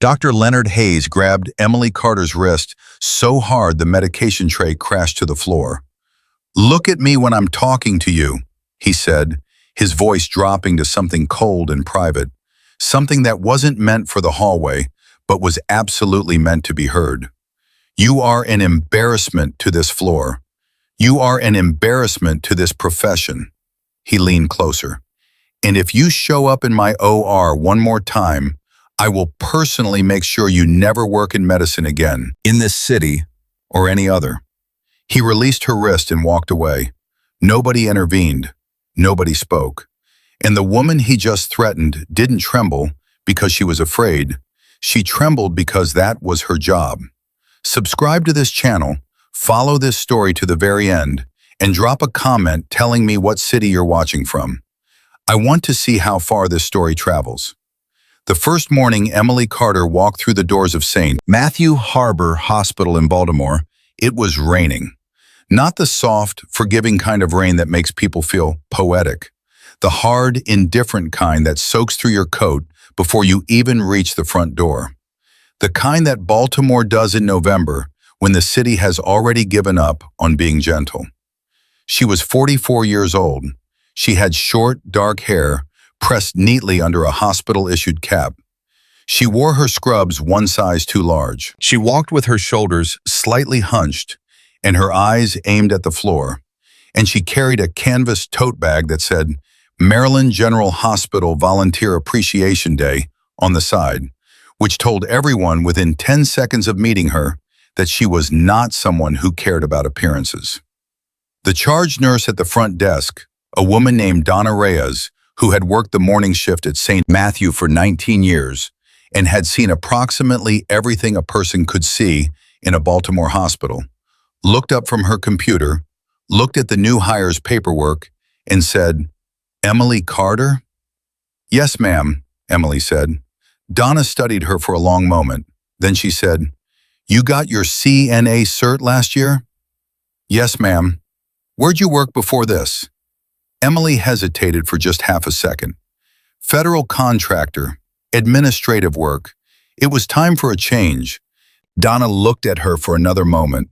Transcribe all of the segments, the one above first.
Dr. Leonard Hayes grabbed Emily Carter's wrist so hard the medication tray crashed to the floor. "Look at me when I'm talking to you," he said, his voice dropping to something cold and private, something that wasn't meant for the hallway, but was absolutely meant to be heard. "You are an embarrassment to this floor. You are an embarrassment to this profession." He leaned closer. "And if you show up in my OR one more time, I will personally make sure you never work in medicine again, in this city or any other." He released her wrist and walked away. Nobody intervened. Nobody spoke. And the woman he just threatened didn't tremble because she was afraid. She trembled because that was her job. Subscribe to this channel, follow this story to the very end, and drop a comment telling me what city you're watching from. I want to see how far this story travels. The first morning Emily Carter walked through the doors of St. Matthew Harbor Hospital in Baltimore, it was raining. Not the soft, forgiving kind of rain that makes people feel poetic. The hard, indifferent kind that soaks through your coat before you even reach the front door. The kind that Baltimore does in November when the city has already given up on being gentle. She was 44 years old. She had short, dark hair, pressed neatly under a hospital-issued cap. She wore her scrubs one size too large. She walked with her shoulders slightly hunched and her eyes aimed at the floor, and she carried a canvas tote bag that said Maryland General Hospital Volunteer Appreciation Day on the side, which told everyone within 10 seconds of meeting her that she was not someone who cared about appearances. The charge nurse at the front desk, a woman named Donna Reyes, who had worked the morning shift at St. Matthew for 19 years and had seen approximately everything a person could see in a Baltimore hospital, looked up from her computer, looked at the new hire's paperwork, and said, "Emily Carter?" "Yes, ma'am," Emily said. Donna studied her for a long moment. Then she said, "You got your CNA cert last year?" "Yes, ma'am." "Where'd you work before this?" Emily hesitated for just half a second. Federal contractor, administrative work. It was time for a change. Donna looked at her for another moment,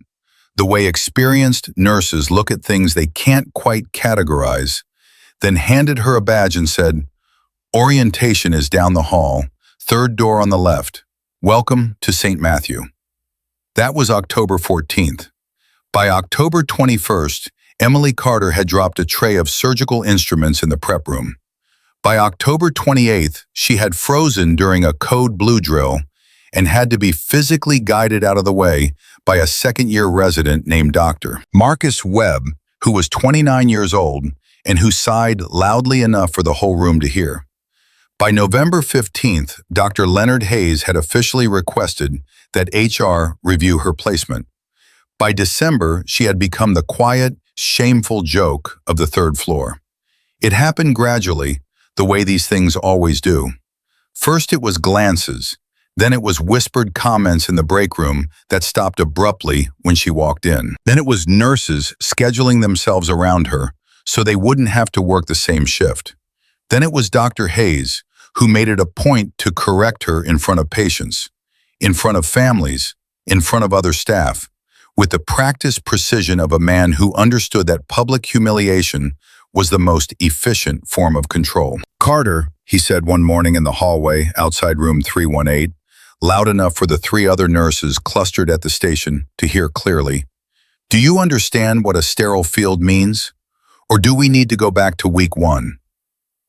the way experienced nurses look at things they can't quite categorize, then handed her a badge and said, "Orientation is down the hall, third door on the left. Welcome to St. Matthew." That was October 14th. By October 21st, Emily Carter had dropped a tray of surgical instruments in the prep room. By October 28th, she had frozen during a code blue drill and had to be physically guided out of the way by a second-year resident named Dr. Marcus Webb, who was 29 years old and who sighed loudly enough for the whole room to hear. By November 15th, Dr. Leonard Hayes had officially requested that HR review her placement. By December, she had become the quiet, shameful joke of the third floor. It happened gradually, the way these things always do. First it was glances, then it was whispered comments in the break room that stopped abruptly when she walked in. Then it was nurses scheduling themselves around her so they wouldn't have to work the same shift. Then it was Dr. Hayes, who made it a point to correct her in front of patients, in front of families, in front of other staff, with the practiced precision of a man who understood that public humiliation was the most efficient form of control. "Carter," he said one morning in the hallway outside room 318, loud enough for the three other nurses clustered at the station to hear clearly, "Do you understand what a sterile field means? Or do we need to go back to week 1?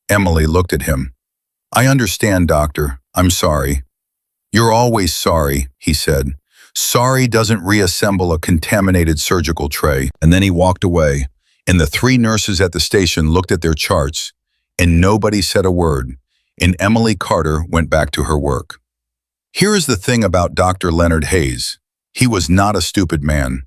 Emily looked at him. "I understand, doctor. I'm sorry." "You're always sorry," he said. "Sorry doesn't reassemble a contaminated surgical tray." And then he walked away, and the three nurses at the station looked at their charts, and nobody said a word, and Emily Carter went back to her work. Here is the thing about Dr. Leonard Hayes. He was not a stupid man.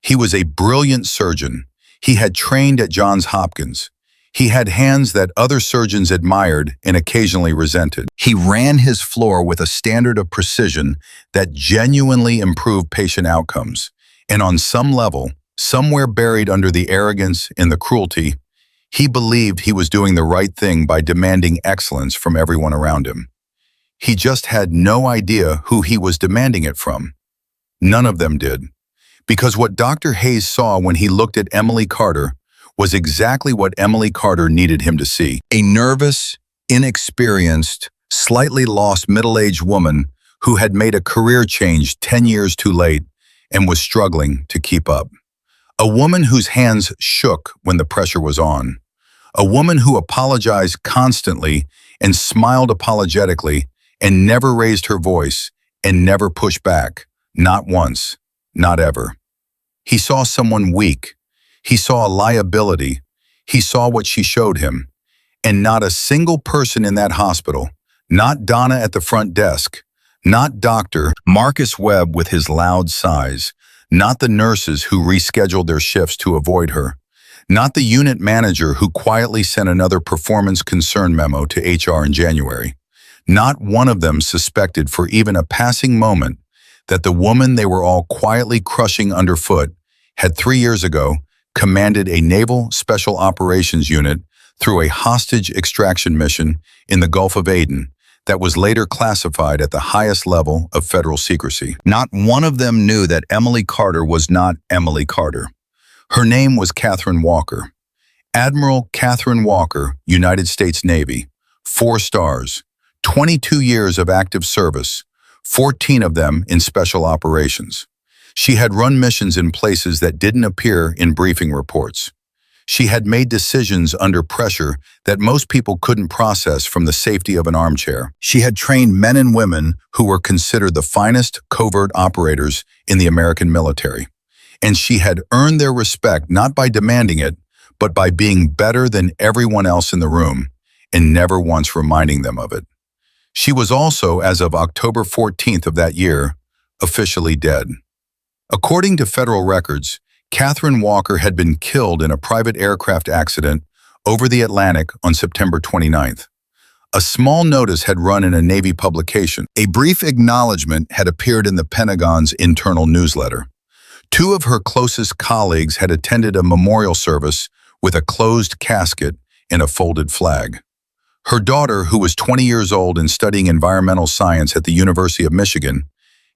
He was a brilliant surgeon. He had trained at Johns Hopkins. He had hands that other surgeons admired and occasionally resented. He ran his floor with a standard of precision that genuinely improved patient outcomes. And on some level, somewhere buried under the arrogance and the cruelty, he believed he was doing the right thing by demanding excellence from everyone around him. He just had no idea who he was demanding it from. None of them did. Because what Dr. Hayes saw when he looked at Emily Carter was exactly what Emily Carter needed him to see. A nervous, inexperienced, slightly lost middle-aged woman who had made a career change 10 years too late and was struggling to keep up. A woman whose hands shook when the pressure was on. A woman who apologized constantly and smiled apologetically and never raised her voice and never pushed back. Not once, not ever. He saw someone weak. He saw a liability. He saw what she showed him. And not a single person in that hospital, not Donna at the front desk, not Dr. Marcus Webb with his loud sighs, not the nurses who rescheduled their shifts to avoid her, not the unit manager who quietly sent another performance concern memo to HR in January. Not one of them suspected for even a passing moment that the woman they were all quietly crushing underfoot had 3 years ago commanded a naval special operations unit through a hostage extraction mission in the Gulf of Aden that was later classified at the highest level of federal secrecy. Not one of them knew that Emily Carter was not Emily Carter. Her name was Catherine Walker. Admiral Catherine Walker, United States Navy, 4 stars, 22 years of active service, 14 of them in special operations. She had run missions in places that didn't appear in briefing reports. She had made decisions under pressure that most people couldn't process from the safety of an armchair. She had trained men and women who were considered the finest covert operators in the American military. And she had earned their respect not by demanding it, but by being better than everyone else in the room and never once reminding them of it. She was also, as of October 14th of that year, officially dead. According to federal records, Catherine Walker had been killed in a private aircraft accident over the Atlantic on September 29th. A small notice had run in a Navy publication. A brief acknowledgement had appeared in the Pentagon's internal newsletter. 2 of her closest colleagues had attended a memorial service with a closed casket and a folded flag. Her daughter, who was 20 years old and studying environmental science at the University of Michigan,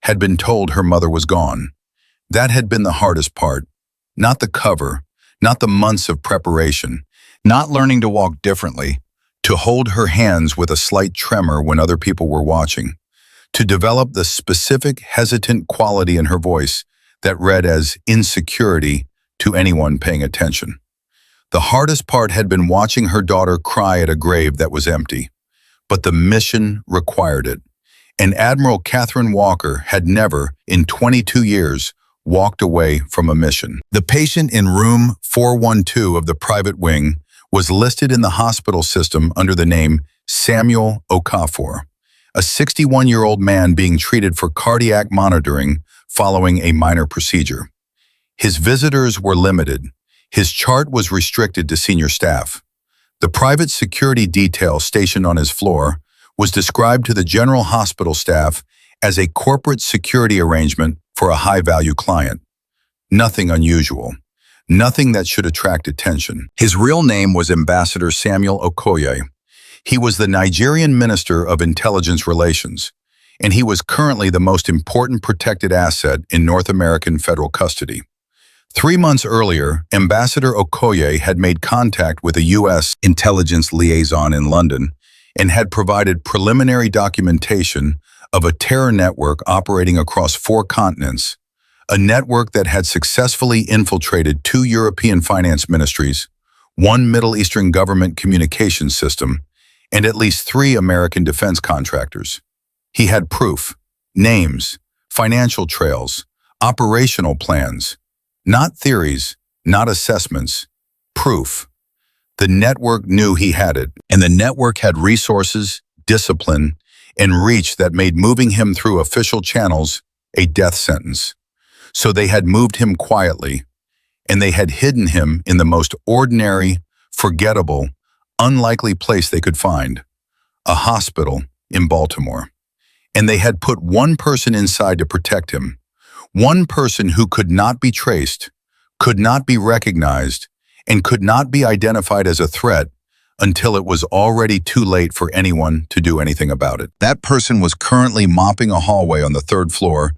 had been told her mother was gone. That had been the hardest part. Not the cover, not the months of preparation, not learning to walk differently, to hold her hands with a slight tremor when other people were watching, to develop the specific hesitant quality in her voice that read as insecurity to anyone paying attention. The hardest part had been watching her daughter cry at a grave that was empty. But the mission required it. And Admiral Catherine Walker had never, in 22 years, walked away from a mission. The patient in room 412 of the private wing was listed in the hospital system under the name Samuel Okafor, a 61-year-old man being treated for cardiac monitoring following a minor procedure. His visitors were limited. His chart was restricted to senior staff. The private security detail stationed on his floor was described to the general hospital staff as a corporate security arrangement for a high-value client. Nothing unusual. Nothing that should attract attention. His real name was Ambassador Samuel Okoye. He was the Nigerian Minister of Intelligence Relations, and he was currently the most important protected asset in North American federal custody. 3 months earlier, Ambassador Okoye had made contact with a U.S. intelligence liaison in London and had provided preliminary documentation of a terror network operating across 4 continents, a network that had successfully infiltrated 2 European finance ministries, 1 Middle Eastern government communications system, and at least 3 American defense contractors. He had proof, names, financial trails, operational plans. Not theories, not assessments, proof. The network knew he had it, and the network had resources, discipline, and reach that made moving him through official channels a death sentence. So they had moved him quietly, and they had hidden him in the most ordinary, forgettable, unlikely place they could find, a hospital in Baltimore. And they had put 1 person inside to protect him. 1 person who could not be traced, could not be recognized, and could not be identified as a threat until it was already too late for anyone to do anything about it. That person was currently mopping a hallway on the third floor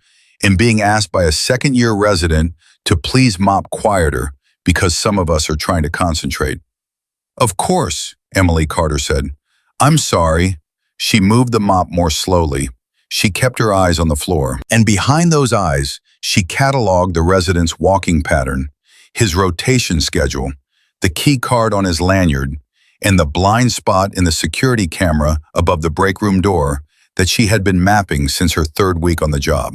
and being asked by a second-year resident to please mop quieter because some of us are trying to concentrate. Of course, Emily Carter said. I'm sorry. She moved the mop more slowly. She kept her eyes on the floor. And behind those eyes, she cataloged the resident's walking pattern, his rotation schedule, the key card on his lanyard, and the blind spot in the security camera above the break room door that she had been mapping since her third week on the job.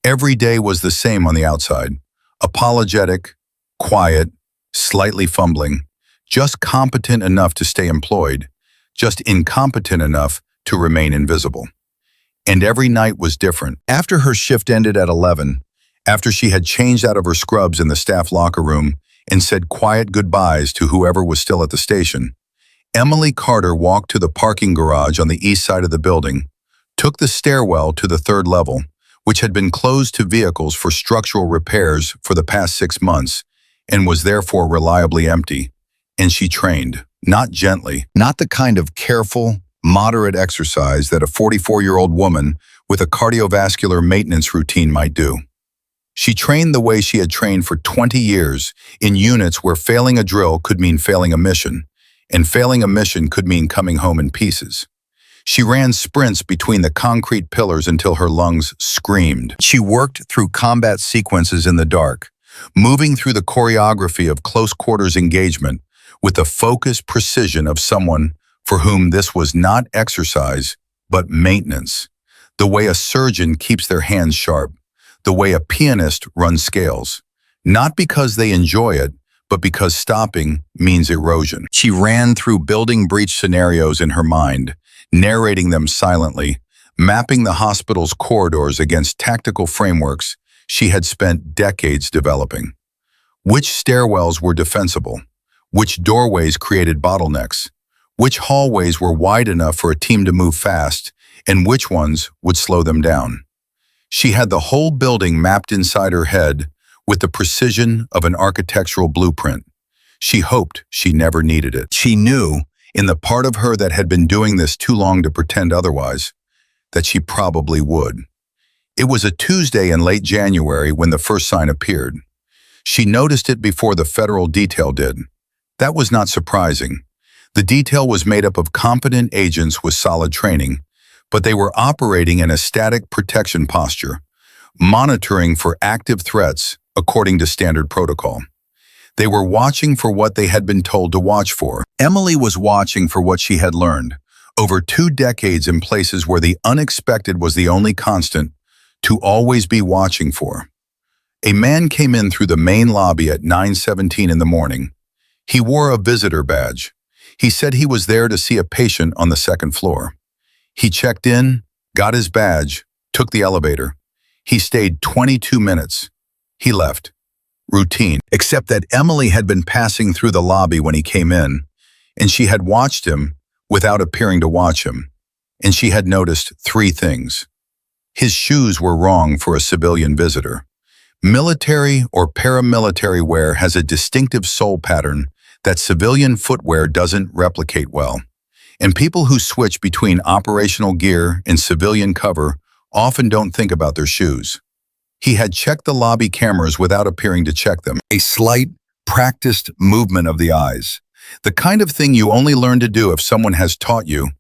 Every day was the same on the outside. Apologetic, quiet, slightly fumbling, just competent enough to stay employed, just incompetent enough to remain invisible. And every night was different. After her shift ended at 11, after she had changed out of her scrubs in the staff locker room and said quiet goodbyes to whoever was still at the station, Emily Carter walked to the parking garage on the east side of the building, took the stairwell to the third level, which had been closed to vehicles for structural repairs for the past 6 months and was therefore reliably empty, and she trained, not gently, not the kind of careful, moderate exercise that a 44-year-old woman with a cardiovascular maintenance routine might do. She trained the way she had trained for 20 years in units where failing a drill could mean failing a mission, and failing a mission could mean coming home in pieces. She ran sprints between the concrete pillars until her lungs screamed. She worked through combat sequences in the dark, moving through the choreography of close-quarters engagement with the focused precision of someone for whom this was not exercise, but maintenance. The way a surgeon keeps their hands sharp, the way a pianist runs scales, not because they enjoy it, but because stopping means erosion. She ran through building breach scenarios in her mind, narrating them silently, mapping the hospital's corridors against tactical frameworks she had spent decades developing. Which stairwells were defensible? Which doorways created bottlenecks? Which hallways were wide enough for a team to move fast, and which ones would slow them down? She had the whole building mapped inside her head with the precision of an architectural blueprint. She hoped she never needed it. She knew, in the part of her that had been doing this too long to pretend otherwise, that she probably would. It was a Tuesday in late January when the first sign appeared. She noticed it before the federal detail did. That was not surprising. The detail was made up of competent agents with solid training, but they were operating in a static protection posture, monitoring for active threats according to standard protocol. They were watching for what they had been told to watch for. Emily was watching for what she had learned, over 2 decades in places where the unexpected was the only constant, to always be watching for. A man came in through the main lobby at 9:17 in the morning. He wore a visitor badge. He said he was there to see a patient on the second floor. He checked in, got his badge, took the elevator. He stayed 22 minutes. He left. Routine, except that Emily had been passing through the lobby when he came in, and she had watched him without appearing to watch him, and she had noticed 3 things. His shoes were wrong for a civilian visitor. Military or paramilitary wear has a distinctive sole pattern that civilian footwear doesn't replicate well, and people who switch between operational gear and civilian cover often don't think about their shoes. He had checked the lobby cameras without appearing to check them. A slight, practiced movement of the eyes. The kind of thing you only learn to do if someone has taught you,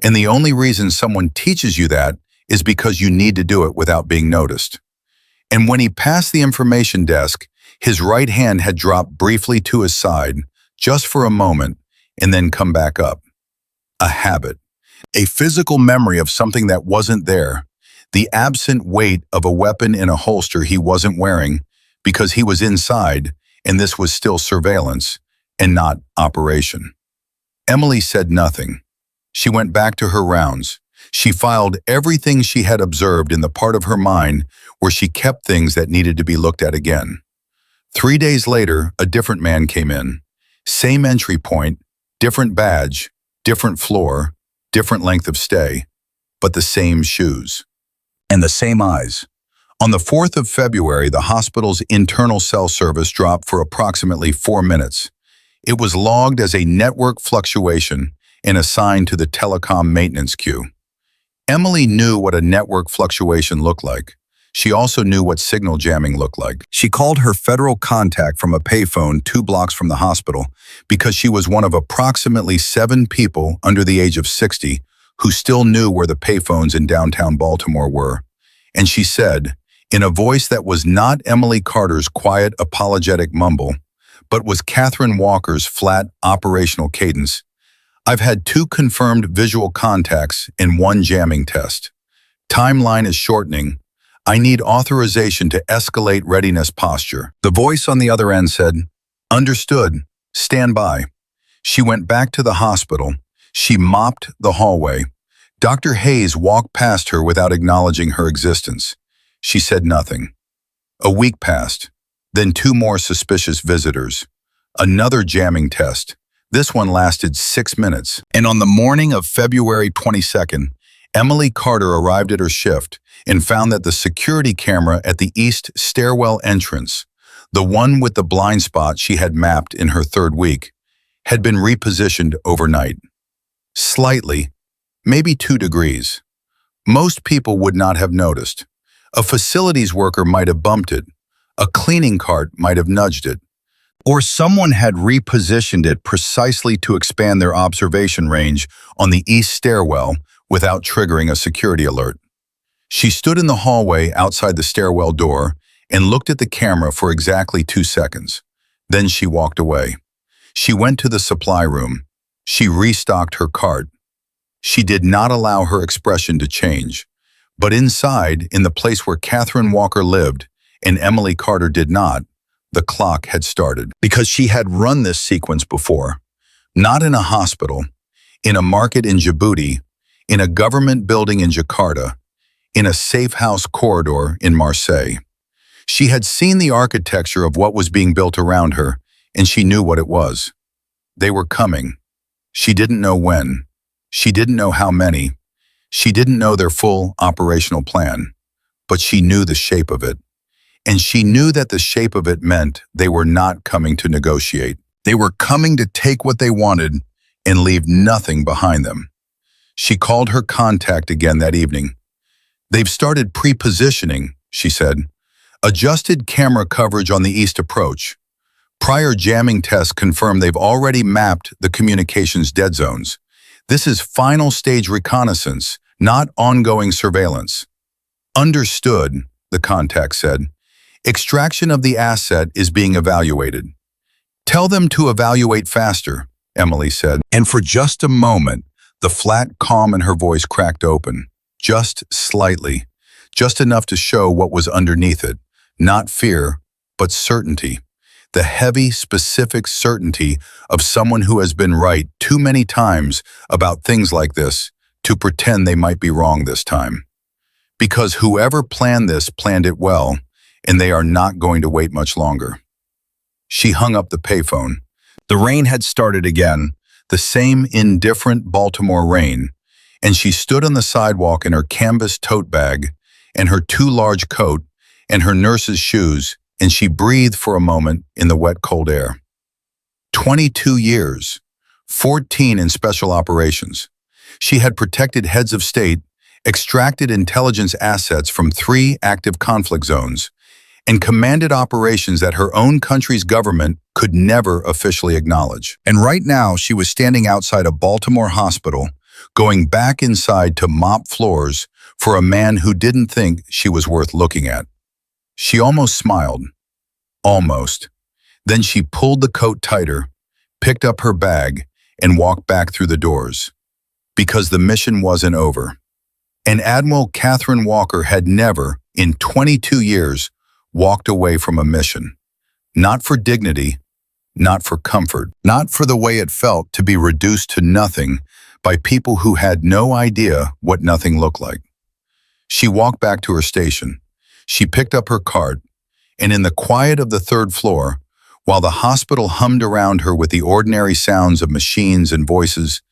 and the only reason someone teaches you that is because you need to do it without being noticed. And when he passed the information desk, his right hand had dropped briefly to his side, just for a moment, and then come back up. A habit. A physical memory of something that wasn't there. The absent weight of a weapon in a holster he wasn't wearing because he was inside, and this was still surveillance and not operation. Emily said nothing. She went back to her rounds. She filed everything she had observed in the part of her mind where she kept things that needed to be looked at again. 3 days later, a different man came in. Same entry point, different badge, different floor, different length of stay, but the same shoes. And the same eyes. On the 4th of February, the hospital's internal cell service dropped for approximately 4 minutes. It was logged as a network fluctuation and assigned to the telecom maintenance queue. Emily knew what a network fluctuation looked like. She also knew what signal jamming looked like. She called her federal contact from a payphone 2 blocks from the hospital because she was one of approximately 7 people under the age of 60 who still knew where the payphones in downtown Baltimore were. And she said, in a voice that was not Emily Carter's quiet, apologetic mumble, but was Catherine Walker's flat, operational cadence, I've had 2 confirmed visual contacts and 1 jamming test. Timeline is shortening. I need authorization to escalate readiness posture. The voice on the other end said, understood, stand by. She went back to the hospital. She mopped the hallway. Dr. Hayes walked past her without acknowledging her existence. She said nothing. A week passed, then 2 more suspicious visitors. Another jamming test. This one lasted 6 minutes. And on the morning of February 22nd, Emily Carter arrived at her shift and found that the security camera at the east stairwell entrance, the one with the blind spot she had mapped in her 3rd week, had been repositioned overnight. Slightly, maybe 2 degrees. Most people would not have noticed. A facilities worker might have bumped it. A cleaning cart might have nudged it. Or someone had repositioned it precisely to expand their observation range on the east stairwell without triggering a security alert. She stood in the hallway outside the stairwell door and looked at the camera for exactly 2 seconds. Then she walked away. She went to the supply room. She restocked her cart. She did not allow her expression to change. But inside, in the place where Catherine Walker lived, and Emily Carter did not, the clock had started. Because she had run this sequence before. Not in a hospital, in a market in Djibouti, in a government building in Jakarta, in a safe house corridor in Marseille. She had seen the architecture of what was being built around her, and she knew what it was. They were coming. She didn't know when. She didn't know how many. She didn't know their full operational plan, but she knew the shape of it. And she knew that the shape of it meant they were not coming to negotiate. They were coming to take what they wanted and leave nothing behind them. She called her contact again that evening. They've started pre-positioning, she said. Adjusted camera coverage on the east approach. Prior jamming tests confirm they've already mapped the communications dead zones. This is final stage reconnaissance, not ongoing surveillance. Understood, the contact said. Extraction of the asset is being evaluated. Tell them to evaluate faster, Emily said. And for just a moment, the flat calm in her voice cracked open. Just slightly. Just enough to show what was underneath it. Not fear, but certainty. The heavy, specific certainty of someone who has been right too many times about things like this to pretend they might be wrong this time. Because whoever planned this planned it well, and they are not going to wait much longer. She hung up the payphone. The rain had started again, the same indifferent Baltimore rain, and she stood on the sidewalk in her canvas tote bag and her too large coat and her nurse's shoes, and she breathed for a moment in the wet, cold air. 22 years, 14 in special operations. She had protected heads of state, extracted intelligence assets from 3 active conflict zones, and commanded operations that her own country's government could never officially acknowledge. And right now, she was standing outside a Baltimore hospital, going back inside to mop floors for a man who didn't think she was worth looking at. She almost smiled. Almost. Then she pulled the coat tighter, picked up her bag, and walked back through the doors. Because the mission wasn't over. And Admiral Catherine Walker had never, in 22 years, walked away from a mission. Not for dignity, not for comfort, not for the way it felt to be reduced to nothing by people who had no idea what nothing looked like. She walked back to her station. She picked up her cart, and in the quiet of the 3rd floor, while the hospital hummed around her with the ordinary sounds of machines and voices,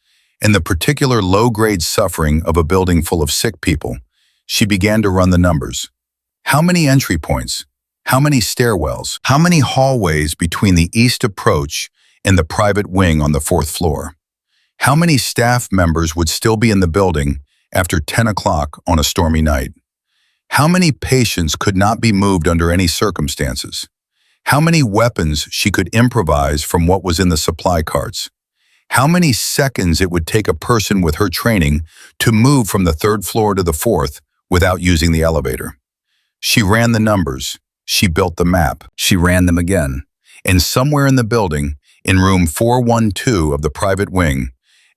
and the particular low-grade suffering of a building full of sick people, she began to run the numbers. How many entry points? How many stairwells? How many hallways between the east approach in the private wing on the fourth floor. How many staff members would still be in the building after 10 o'clock on a stormy night? How many patients could not be moved under any circumstances? How many weapons she could improvise from what was in the supply carts? How many seconds it would take a person with her training to move from the third floor to the fourth without using the elevator? She ran the numbers. She built the map. She ran them again. And somewhere in the building, in room 412 of the private wing,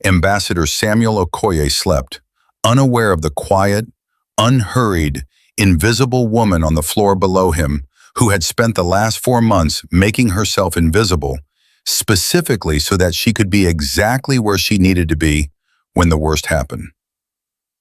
Ambassador Samuel Okoye slept, unaware of the quiet, unhurried, invisible woman on the floor below him who had spent the last 4 months making herself invisible, specifically so that she could be exactly where she needed to be when the worst happened.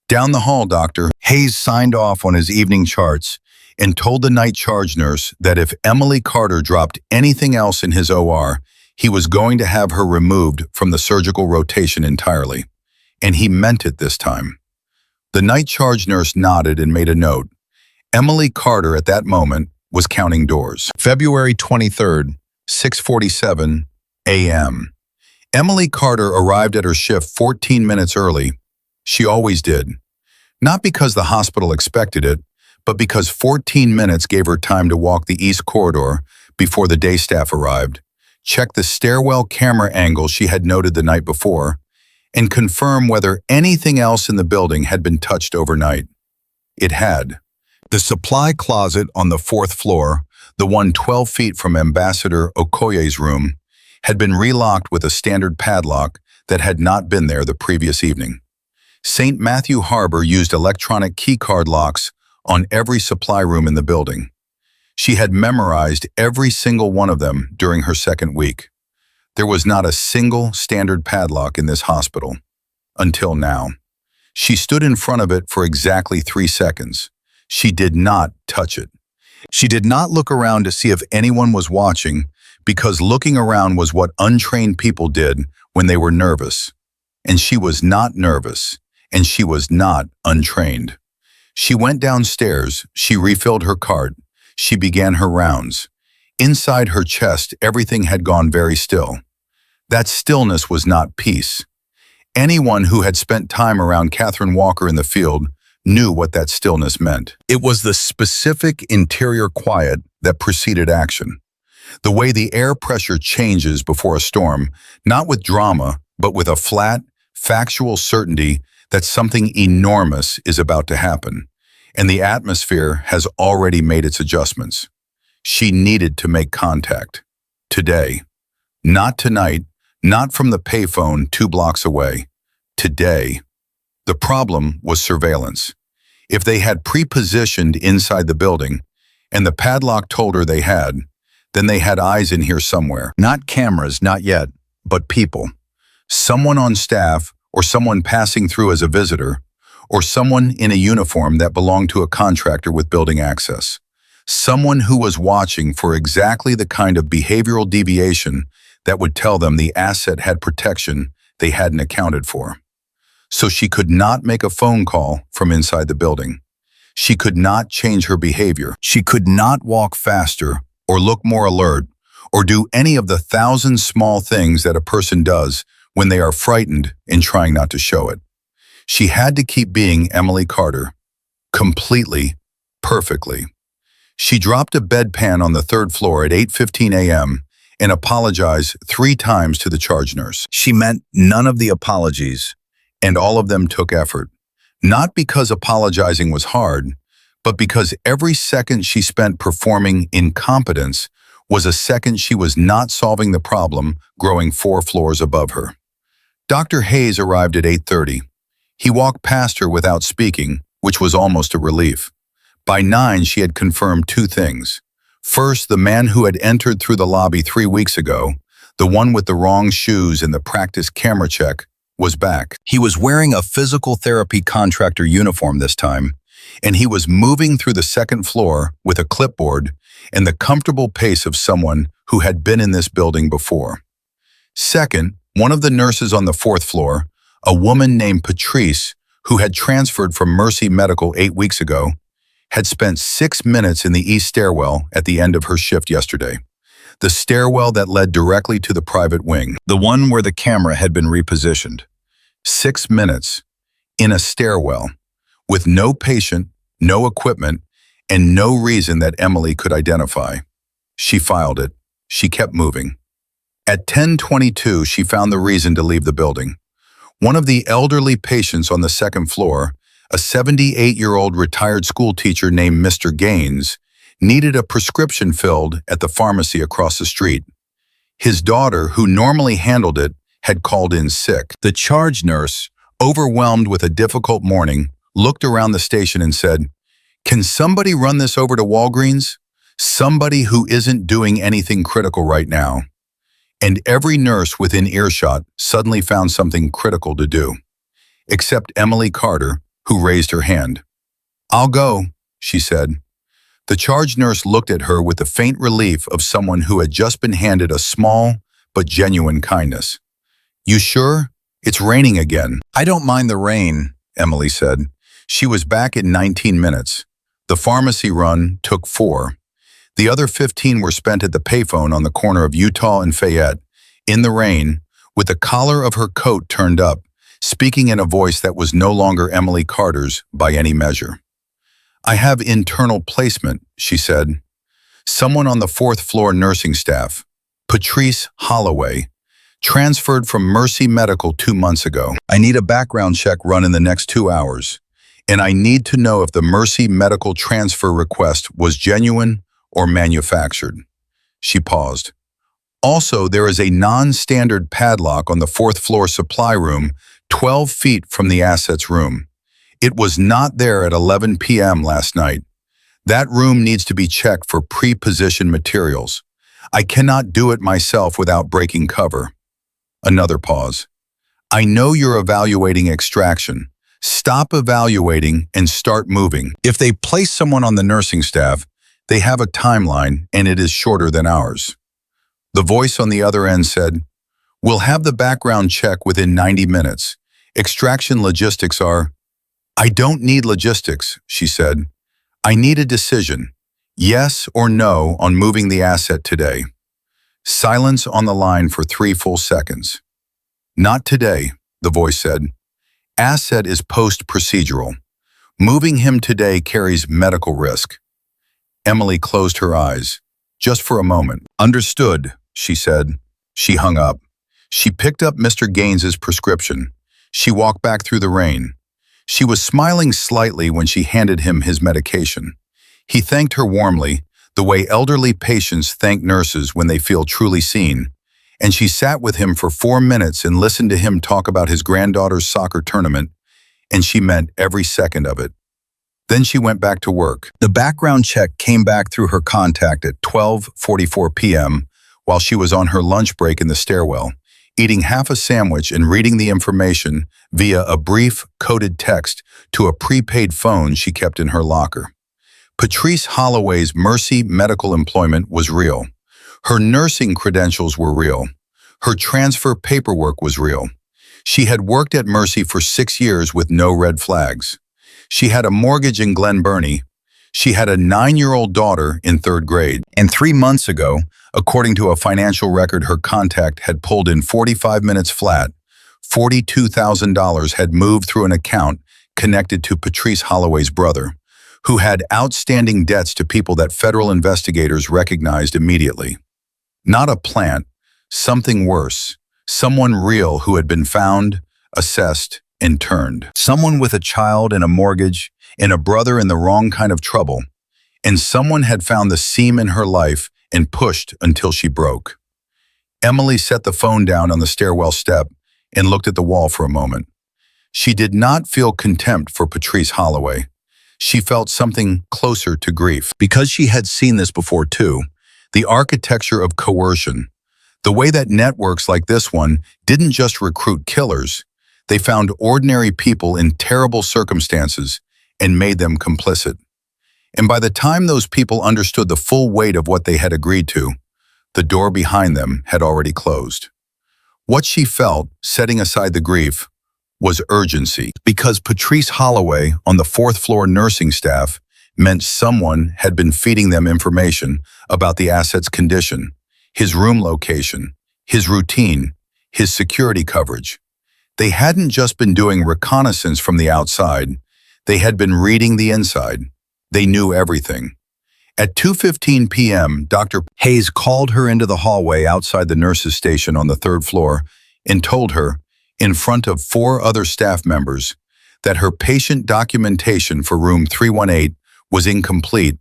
Down the hall, Dr. Hayes signed off on his evening charts and told the night charge nurse that if Emily Carter dropped anything else in his OR, he was going to have her removed from the surgical rotation entirely. And he meant it this time. The night charge nurse nodded and made a note. Emily Carter at that moment was counting doors. February 23rd, 6:47 a.m. Emily Carter arrived at her shift 14 minutes early. She always did. Not because the hospital expected it, but because 14 minutes gave her time to walk the east corridor before the day staff arrived, check the stairwell camera angle she had noted the night before, and confirm whether anything else in the building had been touched overnight. It had. The supply closet on the fourth floor, the one 12 feet from Ambassador Okoye's room, had been relocked with a standard padlock that had not been there the previous evening. St. Matthew Harbor used electronic keycard locks on every supply room in the building. She had memorized every single one of them during her second week. There was not a single standard padlock in this hospital. Until now. She stood in front of it for exactly 3 seconds. She did not touch it. She did not look around to see if anyone was watching, because looking around was what untrained people did when they were nervous. And she was not nervous, and she was not untrained. She went downstairs, she refilled her cart, she began her rounds. Inside her chest, everything had gone very still. That stillness was not peace. Anyone who had spent time around Catherine Walker in the field knew what that stillness meant. It was the specific interior quiet that preceded action. The way the air pressure changes before a storm, not with drama, but with a flat, factual certainty that something enormous is about to happen, and the atmosphere has already made its adjustments. She needed to make contact. Today. Not tonight, not from the payphone 2 blocks away. Today. The problem was surveillance. If they had pre-positioned inside the building, and the padlock told her they had, then they had eyes in here somewhere. Not cameras, not yet, but people. Someone on staff, or someone passing through as a visitor, or someone in a uniform that belonged to a contractor with building access. Someone who was watching for exactly the kind of behavioral deviation that would tell them the asset had protection they hadn't accounted for. So she could not make a phone call from inside the building. She could not change her behavior. She could not walk faster or look more alert or do any of the 1,000 small things that a person does when they are frightened and trying not to show it. She had to keep being Emily Carter, completely, perfectly. She dropped a bedpan on the third floor at 8:15 a.m. and apologized 3 times to the charge nurse. She meant none of the apologies, and all of them took effort. Not because apologizing was hard, but because every second she spent performing incompetence was a second she was not solving the problem growing 4 floors above her. Dr. Hayes arrived at 8:30. He walked past her without speaking, which was almost a relief. By 9, she had confirmed 2 things. First, the man who had entered through the lobby 3 weeks ago, the one with the wrong shoes and the practice camera check, was back. He was wearing a physical therapy contractor uniform this time, and he was moving through the second floor with a clipboard and the comfortable pace of someone who had been in this building before. Second, one of the nurses on the 4th floor, a woman named Patrice, who had transferred from Mercy Medical 8 weeks ago, had spent 6 minutes in the east stairwell at the end of her shift yesterday. the stairwell that led directly to the private wing, the one where the camera had been repositioned. 6 minutes, in a stairwell, with no patient, no equipment, and no reason that Emily could identify. She filed it. She kept moving. At 10:22, she found the reason to leave the building. One of the elderly patients on the second floor, a 78-year-old retired school teacher named Mr. Gaines, needed a prescription filled at the pharmacy across the street. His daughter, who normally handled it, had called in sick. The charge nurse, overwhelmed with a difficult morning, looked around the station and said, "Can somebody run this over to Walgreens? Somebody who isn't doing anything critical right now." And every nurse within earshot suddenly found something critical to do. Except Emily Carter, who raised her hand. "I'll go," she said. The charge nurse looked at her with the faint relief of someone who had just been handed a small but genuine kindness. "You sure? It's raining again." "I don't mind the rain," Emily said. She was back in 19 minutes. The pharmacy run took 4. The other 15 were spent at the payphone on the corner of Utah and Fayette, in the rain, with the collar of her coat turned up, speaking in a voice that was no longer Emily Carter's by any measure. "I have internal placement," she said. "Someone on the 4th floor nursing staff, Patrice Holloway, transferred from Mercy Medical 2 months ago. I need a background check run in the next 2 hours, and I need to know if the Mercy Medical transfer request was genuine or manufactured." She paused. "Also, there is a non-standard padlock on the 4th floor supply room 12 feet from the assets room. It was not there at 11 p.m. last night. That room needs to be checked for pre-positioned materials. I cannot do it myself without breaking cover." Another pause. "I know you're evaluating extraction. Stop evaluating and start moving. If they place someone on the nursing staff, they have a timeline and it is shorter than ours." The voice on the other end said, "We'll have the background check within 90 minutes. Extraction logistics are—" "I don't need logistics," she said. "I need a decision, yes or no, on moving the asset today." Silence on the line for 3 full seconds. "Not today," the voice said. "Asset is post-procedural. Moving him today carries medical risk." Emily closed her eyes, just for a moment. "Understood," she said. She hung up. She picked up Mr. Gaines's prescription. She walked back through the rain. She was smiling slightly when she handed him his medication. He thanked her warmly, the way elderly patients thank nurses when they feel truly seen, and she sat with him for 4 minutes and listened to him talk about his granddaughter's soccer tournament, and she meant every second of it. Then she went back to work. The background check came back through her contact at 12:44 p.m. while she was on her lunch break in the stairwell, eating half a sandwich and reading the information via a brief, coded text to a prepaid phone she kept in her locker. Patrice Holloway's Mercy Medical employment was real. Her nursing credentials were real. Her transfer paperwork was real. She had worked at Mercy for 6 years with no red flags. She had a mortgage in Glen Burnie. She had a 9-year-old daughter in 3rd grade. And 3 months ago, according to a financial record her contact had pulled in 45 minutes flat, $42,000 had moved through an account connected to Patrice Holloway's brother, who had outstanding debts to people that federal investigators recognized immediately. Not a plant, something worse, someone real who had been found, assessed, and turned. Someone with a child and a mortgage, and a brother in the wrong kind of trouble, and someone had found the seam in her life and pushed until she broke. Emily set the phone down on the stairwell step and looked at the wall for a moment. She did not feel contempt for Patrice Holloway. She felt something closer to grief. Because she had seen this before too, the architecture of coercion, the way that networks like this one didn't just recruit killers, they found ordinary people in terrible circumstances and made them complicit. And by the time those people understood the full weight of what they had agreed to, the door behind them had already closed. What she felt, setting aside the grief, was urgency, because Patrice Holloway on the 4th floor nursing staff meant someone had been feeding them information about the asset's condition, his room location, his routine, his security coverage. They hadn't just been doing reconnaissance from the outside, they had been reading the inside. They knew everything. At 2:15 p.m., Dr. Hayes called her into the hallway outside the nurse's station on the third floor and told her, in front of 4 other staff members, that her patient documentation for room 318 was incomplete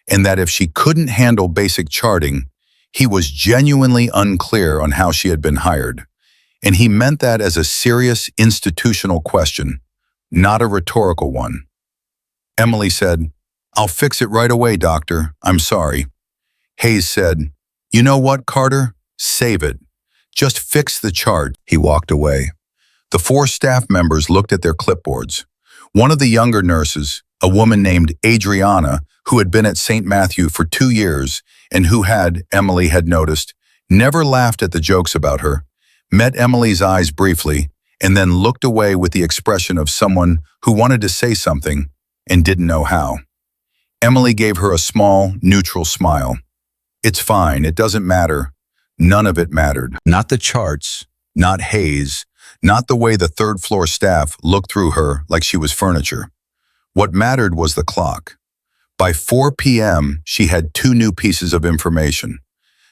and that if she couldn't handle basic charting, he was genuinely unclear on how she had been hired. And he meant that as a serious institutional question, not a rhetorical one. Emily said, "I'll fix it right away, doctor. I'm sorry." Hayes said, "You know what, Carter? Save it. Just fix the chart." He walked away. The 4 staff members looked at their clipboards. One of the younger nurses, a woman named Adriana, who had been at St. Matthew for 2 years and who had, Emily had noticed, never laughed at the jokes about her, met Emily's eyes briefly and then looked away with the expression of someone who wanted to say something and didn't know how. Emily gave her a small, neutral smile. "It's fine, it doesn't matter." None of it mattered. Not the charts, not Hayes, not the way the third-floor staff looked through her like she was furniture. What mattered was the clock. By 4 p.m., she had 2 new pieces of information.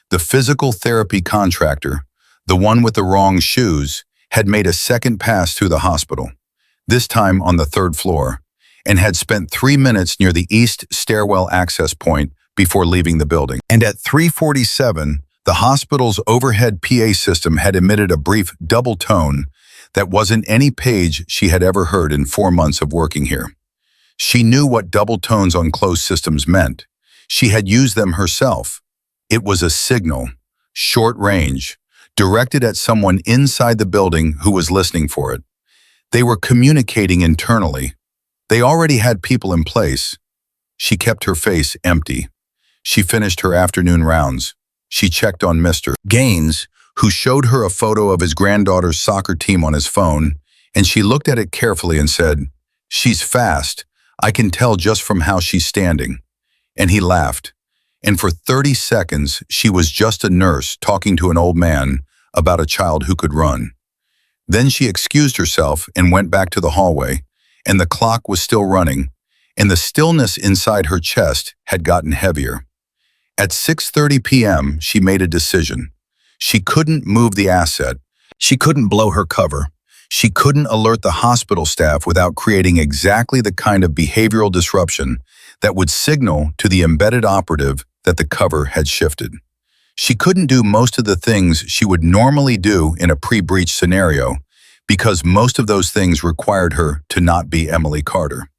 The physical therapy contractor, the one with the wrong shoes, had made a second pass through the hospital, this time on the 3rd floor, and had spent 3 minutes near the east stairwell access point before leaving the building. And at 3:47, the hospital's overhead PA system had emitted a brief double tone that wasn't any page she had ever heard in 4 months of working here. She knew what double tones on closed systems meant. She had used them herself. It was a signal, short range, directed at someone inside the building who was listening for it. They were communicating internally. They already had people in place. She kept her face empty. She finished her afternoon rounds. She checked on Mr. Gaines, who showed her a photo of his granddaughter's soccer team on his phone, and she looked at it carefully and said, "She's fast. I can tell just from how she's standing." And he laughed. And for 30 seconds, she was just a nurse talking to an old man about a child who could run. Then she excused herself and went back to the hallway, and the clock was still running, and the stillness inside her chest had gotten heavier. At 6:30 p.m., she made a decision. She couldn't move the asset. She couldn't blow her cover. She couldn't alert the hospital staff without creating exactly the kind of behavioral disruption that would signal to the embedded operative that the cover had shifted. She couldn't do most of the things she would normally do in a pre-breach scenario because most of those things required her to not be Emily Carter.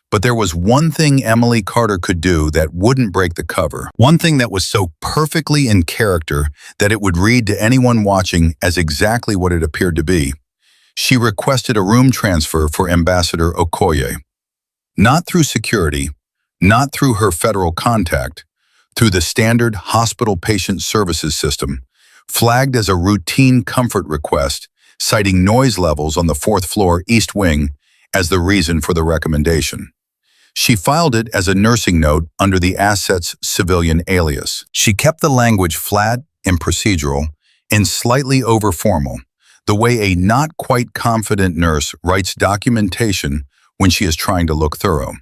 But there was one thing Emily Carter could do that wouldn't break the cover. One thing that was so perfectly in character that it would read to anyone watching as exactly what it appeared to be. She requested a room transfer for Ambassador Okoye. Not through security, not through her federal contact, through the standard hospital patient services system, flagged as a routine comfort request, citing noise levels on the 4th floor East Wing as the reason for the recommendation. She filed it as a nursing note under the asset's civilian alias. She kept the language flat and procedural and slightly over-formal, the way a not quite confident nurse writes documentation when she is trying to look thorough.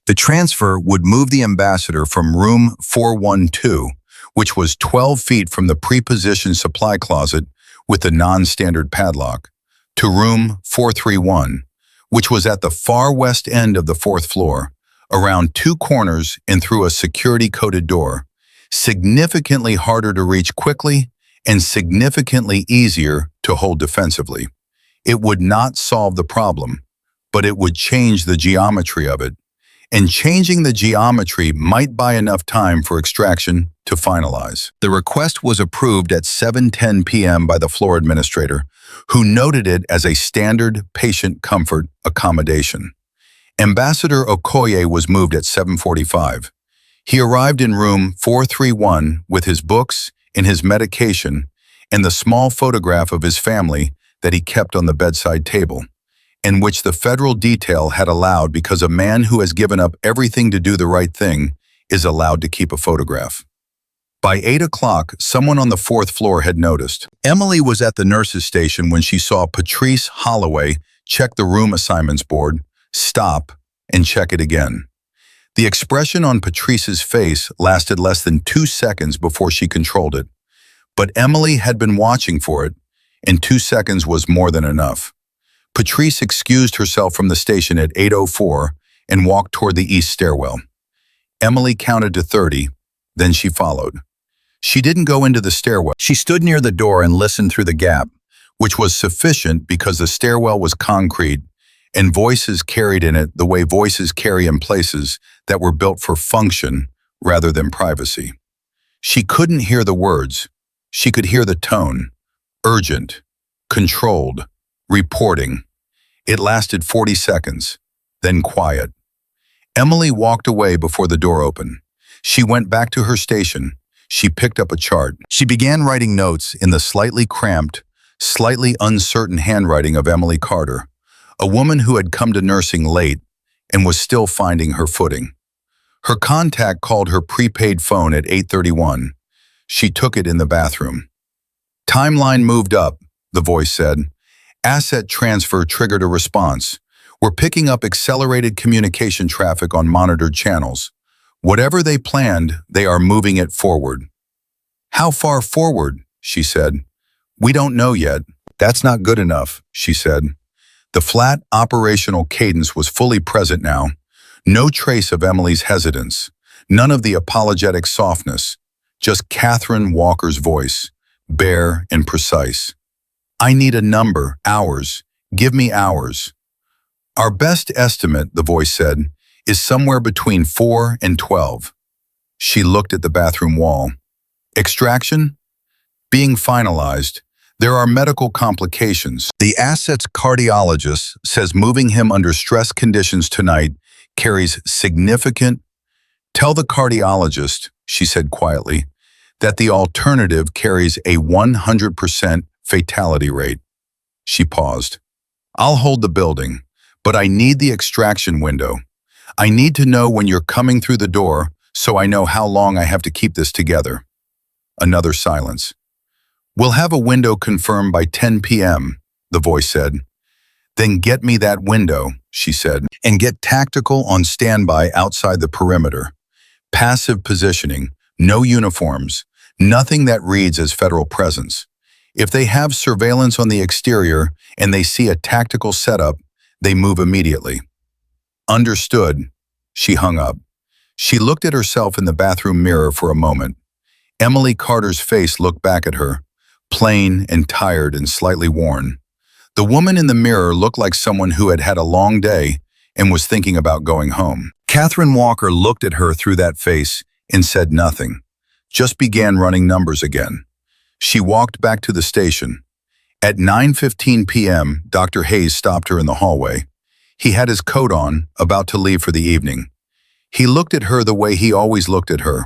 The transfer would move the ambassador from room 412, which was 12 feet from the pre-positioned supply closet with the non-standard padlock, to room 431, which was at the far west end of the 4th floor, around 2 corners and through a security-coded door, significantly harder to reach quickly and significantly easier to hold defensively. It would not solve the problem, but it would change the geometry of it, and changing the geometry might buy enough time for extraction to finalize. The request was approved at 7:10 p.m. by the floor administrator, who noted it as a standard patient comfort accommodation. Ambassador Okoye was moved at 7:45. He arrived in room 431 with his books and his medication and the small photograph of his family that he kept on the bedside table, and which the federal detail had allowed because a man who has given up everything to do the right thing is allowed to keep a photograph. By 8 o'clock, someone on the fourth floor had noticed. Emily was at the nurse's station when she saw Patrice Holloway check the room assignments board, stop, and check it again. The expression on Patrice's face lasted less than 2 seconds before she controlled it. But Emily had been watching for it, and 2 seconds was more than enough. Patrice excused herself from the station at 8:04 and walked toward the east stairwell. Emily counted to 30, then she followed. She didn't go into the stairwell. She stood near the door and listened through the gap, which was sufficient because the stairwell was concrete and voices carried in it the way voices carry in places that were built for function rather than privacy. She couldn't hear the words. She could hear the tone. Urgent, controlled, reporting. It lasted 40 seconds, then quiet. Emily walked away before the door opened. She went back to her station. She picked up a chart. She began writing notes in the slightly cramped, slightly uncertain handwriting of Emily Carter, a woman who had come to nursing late and was still finding her footing. Her contact called her prepaid phone at 8:31. She took it in the bathroom. Timeline moved up, the voice said. Asset transfer triggered a response. We're picking up accelerated communication traffic on monitored channels. Whatever they planned, they are moving it forward. How far forward? She said. We don't know yet. That's not good enough, she said. The flat operational cadence was fully present now. No trace of Emily's hesitance. None of the apologetic softness. Just Catherine Walker's voice, bare and precise. I need a number, hours. Give me hours. Our best estimate, the voice said, is somewhere between 4 and 12. She looked at the bathroom wall. Extraction? Being finalized. There are medical complications. The asset's cardiologist says moving him under stress conditions tonight carries significant. Tell the cardiologist, she said quietly, that the alternative carries a 100% fatality rate. She paused. I'll hold the building, but I need the extraction window. I need to know when you're coming through the door so I know how long I have to keep this together. Another silence. We'll have a window confirmed by 10 p.m., the voice said. Then get me that window, she said, and get tactical on standby outside the perimeter. Passive positioning, no uniforms, nothing that reads as federal presence. If they have surveillance on the exterior and they see a tactical setup, they move immediately. Understood. She hung up. She looked at herself in the bathroom mirror for a moment. Emily Carter's face looked back at her, plain and tired and slightly worn. The woman in the mirror looked like someone who had had a long day and was thinking about going home. Catherine Walker looked at her through that face and said nothing, just began running numbers again. She walked back to the station. At 9:15 p.m., Dr. Hayes stopped her in the hallway. He had his coat on, about to leave for the evening. He looked at her the way he always looked at her,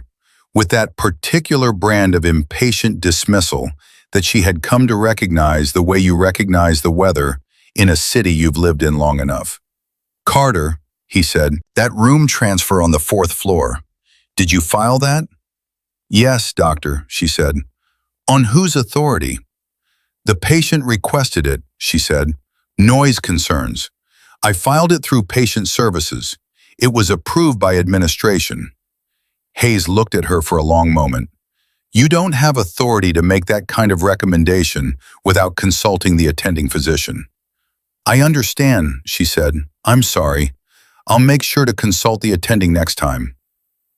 with that particular brand of impatient dismissal that she had come to recognize the way you recognize the weather in a city you've lived in long enough. Carter, he said, that room transfer on the 4th floor. Did you file that? Yes, doctor, she said. On whose authority? The patient requested it, she said. Noise concerns. I filed it through patient services. It was approved by administration. Hayes looked at her for a long moment. You don't have authority to make that kind of recommendation without consulting the attending physician. I understand, she said. I'm sorry. I'll make sure to consult the attending next time.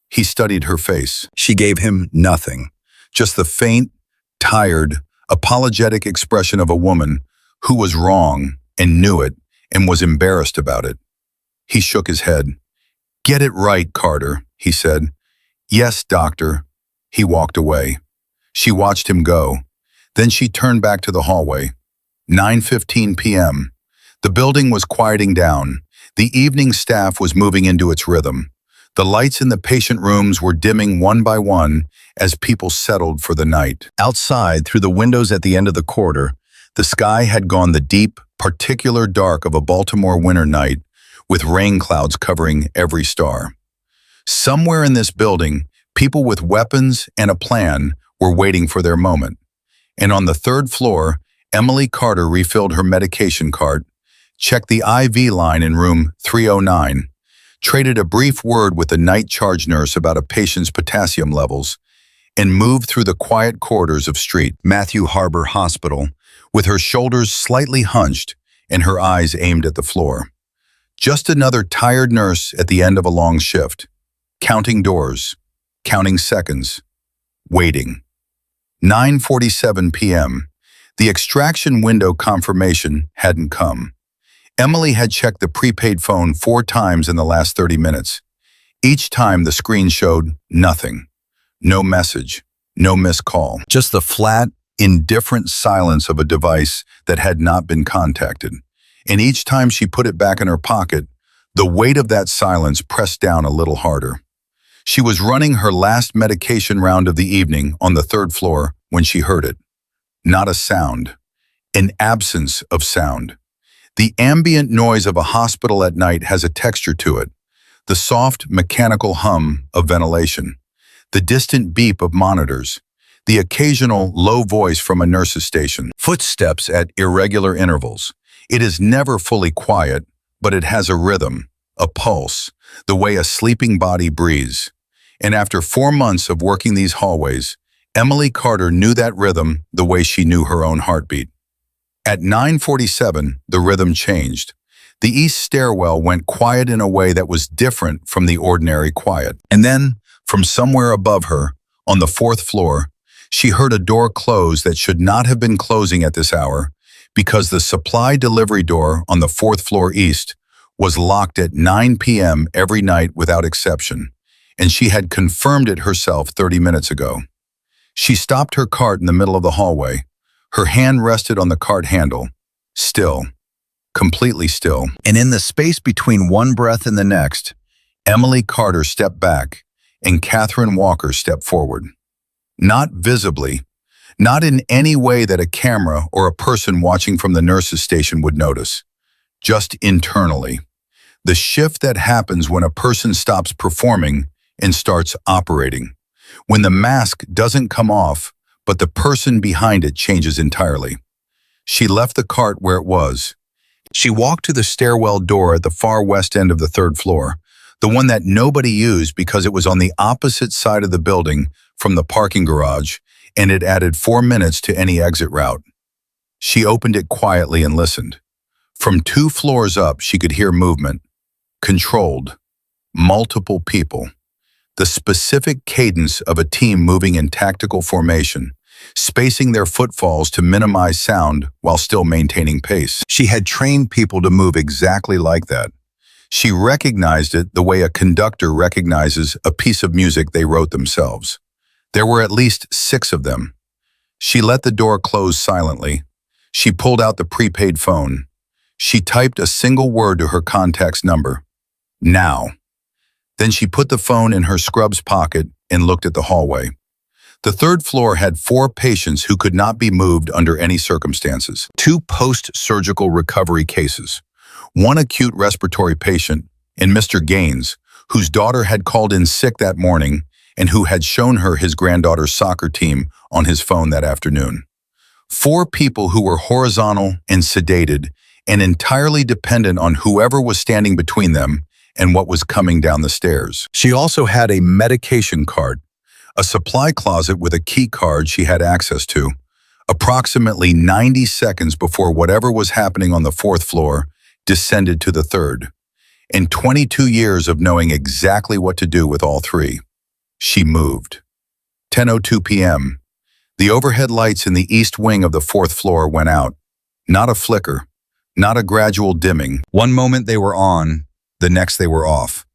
He studied her face. She gave him nothing, just the faint, tired, apologetic expression of a woman who was wrong and knew it and was embarrassed about it. He shook his head. Get it right, Carter, he said. Yes, doctor. He walked away. She watched him go. Then she turned back to the hallway. 9:15 p.m. The building was quieting down. The evening staff was moving into its rhythm. The lights in the patient rooms were dimming one by one as people settled for the night. Outside, through the windows at the end of the corridor, the sky had gone the deep, particular dark of a Baltimore winter night, with rain clouds covering every star. Somewhere in this building, People with weapons and a plan were waiting for their moment. And on the third floor, Emily Carter refilled her medication cart, checked the IV line in room 309, traded a brief word with the night charge nurse about a patient's potassium levels, and moved through the quiet corridors of Street Matthew Harbor Hospital with her shoulders slightly hunched and her eyes aimed at the floor. Just another tired nurse at the end of a long shift, counting doors, counting seconds, waiting. 9:47 p.m. The extraction window confirmation hadn't come. Emily had checked the prepaid phone 4 times in the last 30 minutes. Each time the screen showed nothing. No message, no missed call. Just the flat, indifferent silence of a device that had not been contacted. And each time she put it back in her pocket, the weight of that silence pressed down a little harder. She was running her last medication round of the evening on the third floor when she heard it. Not a sound. An absence of sound. The ambient noise of a hospital at night has a texture to it. The soft, mechanical hum of ventilation. The distant beep of monitors. The occasional low voice from a nurse's station. Footsteps at irregular intervals. It is never fully quiet, but it has a rhythm, a pulse, the way a sleeping body breathes. And after 4 months of working these hallways, Emily Carter knew that rhythm the way she knew her own heartbeat. At 9:47, the rhythm changed. The east stairwell went quiet in a way that was different from the ordinary quiet. And then, from somewhere above her, on the 4th floor, she heard a door close that should not have been closing at this hour because the supply delivery door on the 4th floor east was locked at 9 p.m. every night without exception, and she had confirmed it herself 30 minutes ago. She stopped her cart in the middle of the hallway. Her hand rested on the cart handle, still, completely still. And in the space between one breath and the next, Emily Carter stepped back and Catherine Walker stepped forward. Not visibly, not in any way that a camera or a person watching from the nurse's station would notice, just internally. The shift that happens when a person stops performing and starts operating. When the mask doesn't come off, but the person behind it changes entirely. She left the cart where it was. She walked to the stairwell door at the far west end of the 3rd floor, the one that nobody used because it was on the opposite side of the building from the parking garage, and it added 4 minutes to any exit route. She opened it quietly and listened. From 2 floors up, she could hear movement. Controlled. Multiple people. The specific cadence of a team moving in tactical formation, spacing their footfalls to minimize sound while still maintaining pace. She had trained people to move exactly like that. She recognized it the way a conductor recognizes a piece of music they wrote themselves. There were at least 6 of them. She let the door close silently. She pulled out the prepaid phone. She typed a single word to her contact's number. Now. Then she put the phone in her scrubs pocket and looked at the hallway. The 3rd floor had 4 patients who could not be moved under any circumstances. 2 post-surgical recovery cases. 1 acute respiratory patient, and Mr. Gaines, whose daughter had called in sick that morning and who had shown her his granddaughter's soccer team on his phone that afternoon. 4 people who were horizontal and sedated and entirely dependent on whoever was standing between them and what was coming down the stairs. She also had a medication cart, a supply closet with a key card she had access to, approximately 90 seconds before whatever was happening on the 4th floor descended to the 3rd, and 22 years of knowing exactly what to do with all 3. She moved. 10:02 p.m. The overhead lights in the east wing of the 4th floor went out. Not a flicker, not a gradual dimming. One moment they were on, the next they were off.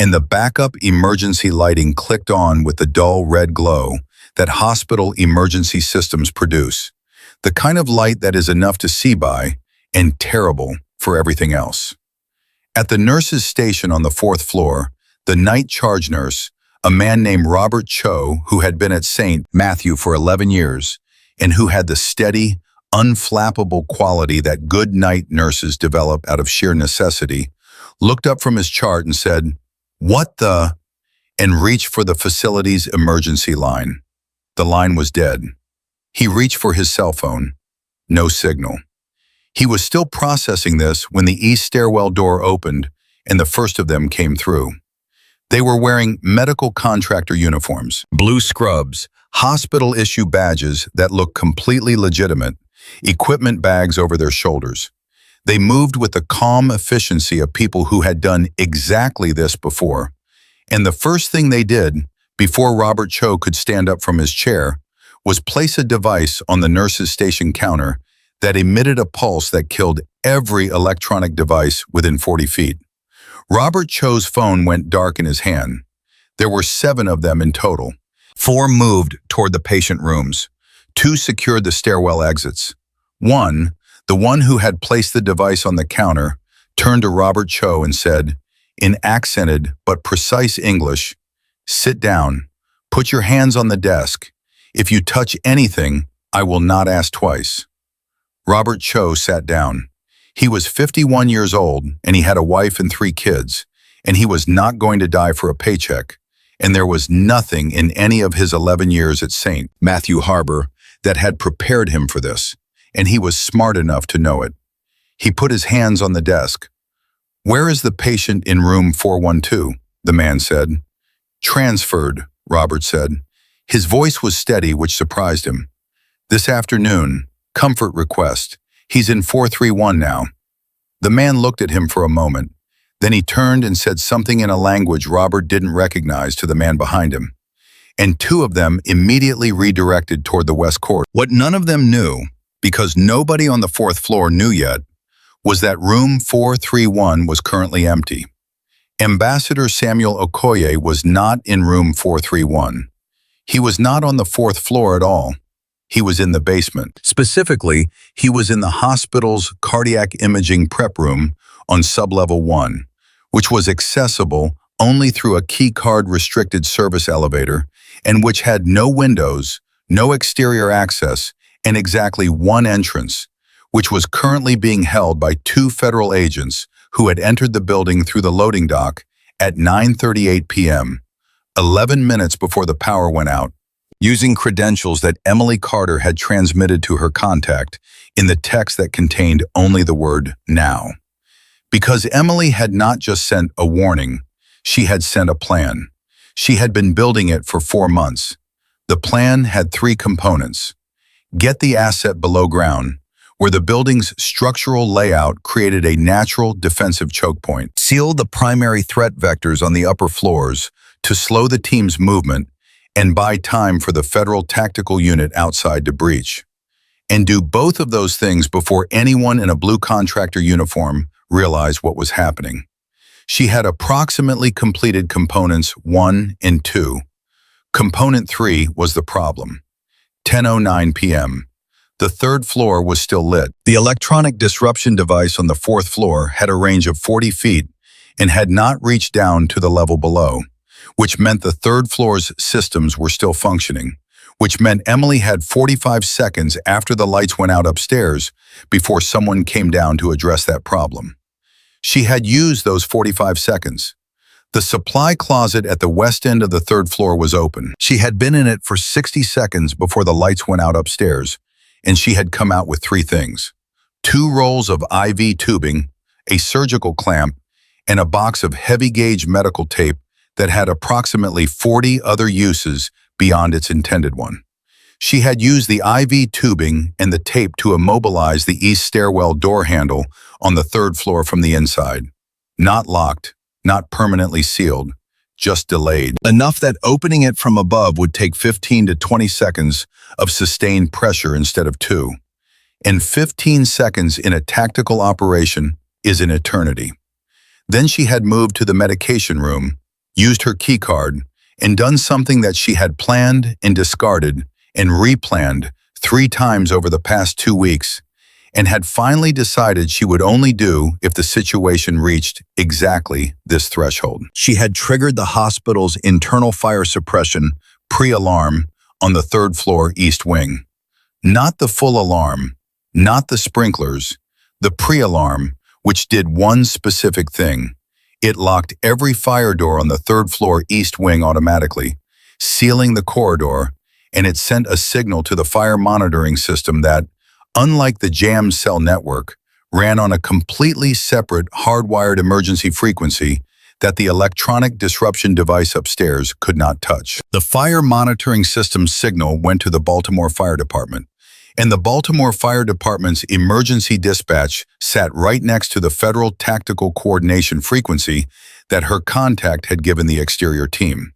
And the backup emergency lighting clicked on with the dull red glow that hospital emergency systems produce. The kind of light that is enough to see by and terrible for everything else. At the nurse's station on the 4th floor, the night charge nurse, a man named Robert Cho, who had been at St. Matthew for 11 years, and who had the steady, unflappable quality that good night nurses develop out of sheer necessity, looked up from his chart and said, "What the?" and reached for the facility's emergency line. The line was dead. He reached for his cell phone. No signal. He was still processing this when the east stairwell door opened and the first of them came through. They were wearing medical contractor uniforms, blue scrubs, hospital-issue badges that looked completely legitimate, equipment bags over their shoulders. They moved with the calm efficiency of people who had done exactly this before. And the first thing they did, before Robert Cho could stand up from his chair, was place a device on the nurse's station counter that emitted a pulse that killed every electronic device within 40 feet. Robert Cho's phone went dark in his hand. There were 7 of them in total. 4 moved toward the patient rooms. 2 secured the stairwell exits. One, the one who had placed the device on the counter, turned to Robert Cho and said, in accented but precise English, "Sit down. Put your hands on the desk. If you touch anything, I will not ask twice." Robert Cho sat down. He was 51 years old, and he had a wife and 3 kids, and he was not going to die for a paycheck, and there was nothing in any of his 11 years at St. Matthew Harbor that had prepared him for this, and he was smart enough to know it. He put his hands on the desk. "Where is the patient in room 412? The man said. "Transferred," Robert said. His voice was steady, which surprised him. "This afternoon, comfort request. He's in 431 now." The man looked at him for a moment. Then he turned and said something in a language Robert didn't recognize to the man behind him. And 2 of them immediately redirected toward the west corridor. What none of them knew, because nobody on the 4th floor knew yet, was that room 431 was currently empty. Ambassador Samuel Okoye was not in room 431. He was not on the 4th floor at all. He was in the basement. Specifically, he was in the hospital's cardiac imaging prep room on sublevel 1, which was accessible only through a keycard restricted service elevator and which had no windows, no exterior access, and exactly 1 entrance, which was currently being held by 2 federal agents who had entered the building through the loading dock at 9:38 p.m., 11 minutes before the power went out, using credentials that Emily Carter had transmitted to her contact in the text that contained only the word "now." Because Emily had not just sent a warning, she had sent a plan. She had been building it for 4 months. The plan had 3 components. Get the asset below ground, where the building's structural layout created a natural defensive choke point. Seal the primary threat vectors on the upper floors to slow the team's movement and buy time for the federal tactical unit outside to breach. And do both of those things before anyone in a blue contractor uniform realized what was happening. She had approximately completed components 1 and 2. Component 3 was the problem. 10:09 p.m. The 3rd floor was still lit. The electronic disruption device on the 4th floor had a range of 40 feet and had not reached down to the level below, which meant the 3rd floor's systems were still functioning, which meant Emily had 45 seconds after the lights went out upstairs before someone came down to address that problem. She had used those 45 seconds. The supply closet at the west end of the 3rd floor was open. She had been in it for 60 seconds before the lights went out upstairs, and she had come out with 3 things: 2 rolls of IV tubing, a surgical clamp, and a box of heavy-gauge medical tape that had approximately 40 other uses beyond its intended one. She had used the IV tubing and the tape to immobilize the east stairwell door handle on the 3rd floor from the inside. Not locked, not permanently sealed, just delayed. Enough that opening it from above would take 15 to 20 seconds of sustained pressure instead of 2. And 15 seconds in a tactical operation is an eternity. Then she had moved to the medication room, used her keycard, and done something that she had planned and discarded and replanned 3 times over the past 2 weeks, and had finally decided she would only do if the situation reached exactly this threshold. She had triggered the hospital's internal fire suppression pre-alarm on the 3rd floor east wing. Not the full alarm, not the sprinklers, the pre-alarm, which did one specific thing. It locked every fire door on the third floor east wing automatically, sealing the corridor, and it sent a signal to the fire monitoring system that, unlike the jammed cell network, ran on a completely separate hardwired emergency frequency that the electronic disruption device upstairs could not touch. The fire monitoring system's signal went to the Baltimore Fire Department, and the Baltimore Fire Department's emergency dispatch sat right next to the Federal Tactical Coordination frequency that her contact had given the exterior team.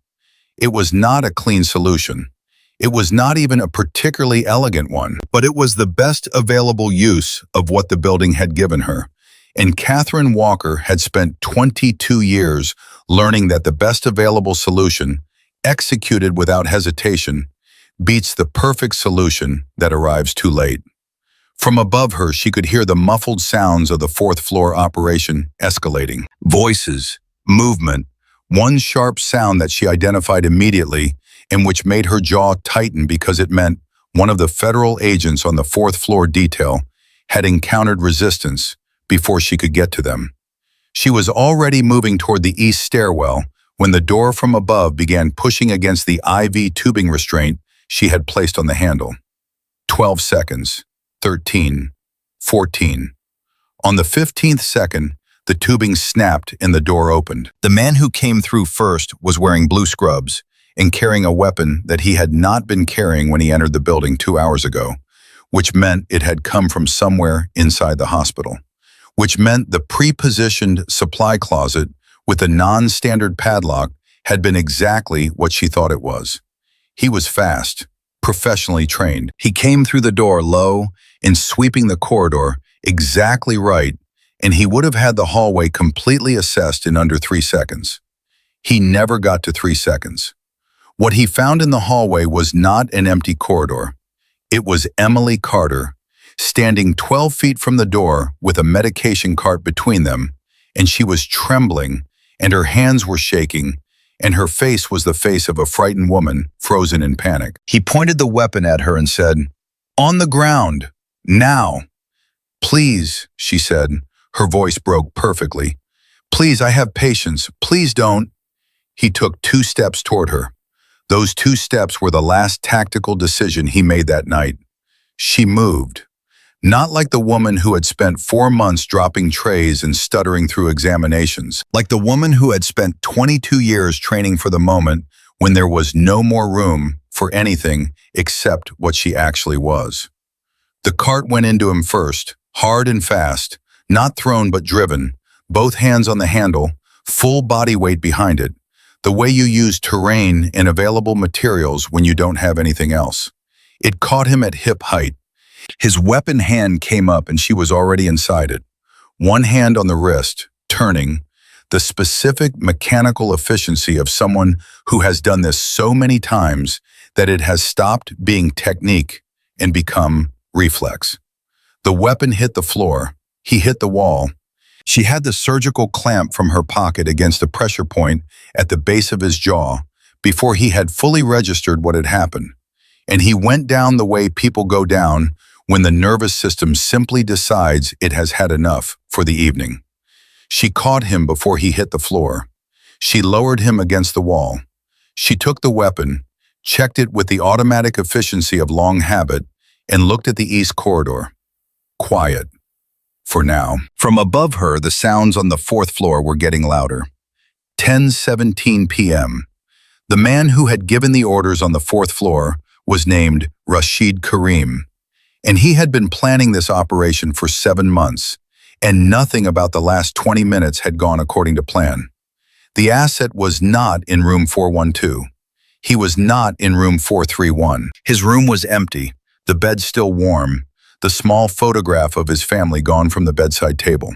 It was not a clean solution. It was not even a particularly elegant one, but it was the best available use of what the building had given her. And Catherine Walker had spent 22 years learning that the best available solution, executed without hesitation, beats the perfect solution that arrives too late. From above her, she could hear the muffled sounds of the fourth floor operation escalating. Voices, movement, one sharp sound that she identified immediately and which made her jaw tighten because it meant one of the federal agents on the fourth floor detail had encountered resistance before she could get to them. She was already moving toward the east stairwell when the door from above began pushing against the IV tubing restraint she had placed on the handle. 12 seconds, 13, 14. On the 15th second, the tubing snapped and the door opened. The man who came through first was wearing blue scrubs and carrying a weapon that he had not been carrying when he entered the building 2 hours ago, which meant it had come from somewhere inside the hospital, which meant the pre-positioned supply closet with a non-standard padlock had been exactly what she thought it was. He was fast, professionally trained. He came through the door low and sweeping the corridor exactly right, and he would have had the hallway completely assessed in under 3 seconds. He never got to 3 seconds. What he found in the hallway was not an empty corridor. It was Emily Carter, standing 12 feet from the door with a medication cart between them, and she was trembling, and her hands were shaking, and her face was the face of a frightened woman, frozen in panic. He pointed the weapon at her and said, "On the ground, now." "Please," she said. Her voice broke perfectly. "Please, I have patience. Please don't." He took 2 steps toward her. Those 2 steps were the last tactical decision he made that night. She moved. Not like the woman who had spent 4 months dropping trays and stuttering through examinations. Like the woman who had spent 22 years training for the moment when there was no more room for anything except what she actually was. The cart went into him first, hard and fast, not thrown but driven, both hands on the handle, full body weight behind it, the way you use terrain and available materials when you don't have anything else. It caught him at hip height. His weapon hand came up and she was already inside it. One hand on the wrist, turning, the specific mechanical efficiency of someone who has done this so many times that it has stopped being technique and become reflex. The weapon hit the floor. He hit the wall. She had the surgical clamp from her pocket against a pressure point at the base of his jaw before he had fully registered what had happened. And he went down the way people go down when the nervous system simply decides it has had enough for the evening. She caught him before he hit the floor. She lowered him against the wall. She took the weapon, checked it with the automatic efficiency of long habit, and looked at the east corridor. Quiet. For now. From above her, the sounds on the 4th floor were getting louder. 10:17 p.m. The man who had given the orders on the 4th floor was named Rashid Karim, and he had been planning this operation for 7 months, and nothing about the last 20 minutes had gone according to plan. The asset was not in room 412. He was not in room 431. His room was empty, the bed still warm, the small photograph of his family gone from the bedside table.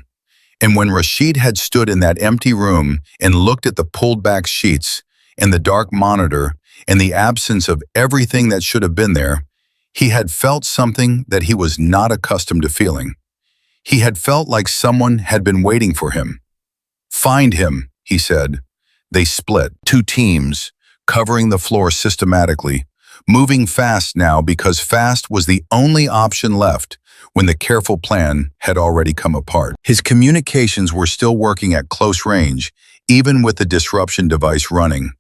And when Rashid had stood in that empty room and looked at the pulled-back sheets and the dark monitor and the absence of everything that should have been there, he had felt something that he was not accustomed to feeling. He had felt like someone had been waiting for him. "Find him," he said. They split, 2 teams, covering the floor systematically, moving fast now because fast was the only option left when the careful plan had already come apart. His communications were still working at close range, even with the disruption device running.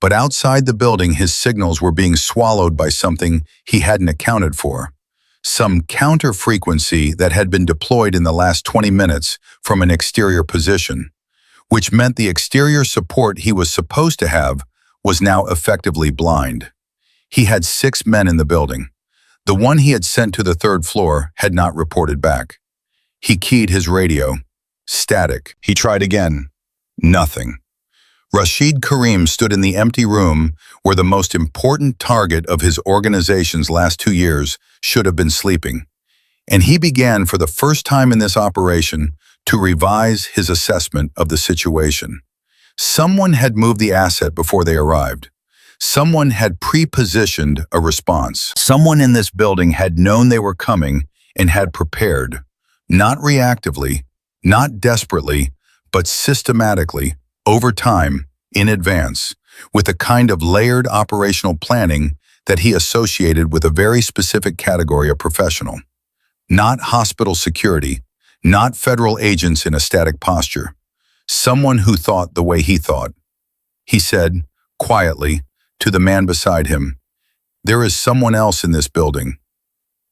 But outside the building, his signals were being swallowed by something he hadn't accounted for. Some counter-frequency that had been deployed in the last 20 minutes from an exterior position, which meant the exterior support he was supposed to have was now effectively blind. He had 6 men in the building. The one he had sent to the 3rd floor had not reported back. He keyed his radio. Static. He tried again. Nothing. Rashid Karim stood in the empty room where the most important target of his organization's last 2 years should have been sleeping. And he began for the first time in this operation to revise his assessment of the situation. Someone had moved the asset before they arrived. Someone had pre-positioned a response. Someone in this building had known they were coming and had prepared, not reactively, not desperately, but systematically, over time, in advance, with a kind of layered operational planning that he associated with a very specific category of professional. Not hospital security, not federal agents in a static posture. Someone who thought the way he thought. He said, quietly, to the man beside him, "There is someone else in this building."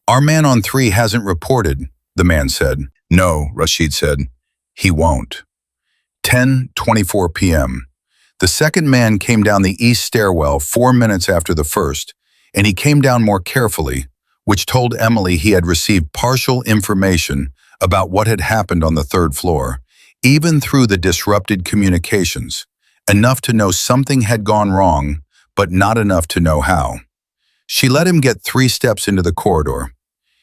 "Our man on 3 hasn't reported," the man said. "No," Rashid said. "He won't." 10:24 p.m. The second man came down the east stairwell 4 minutes after the first, and he came down more carefully, which told Emily he had received partial information about what had happened on the 3rd floor, even through the disrupted communications, enough to know something had gone wrong, but not enough to know how. She let him get 3 steps into the corridor.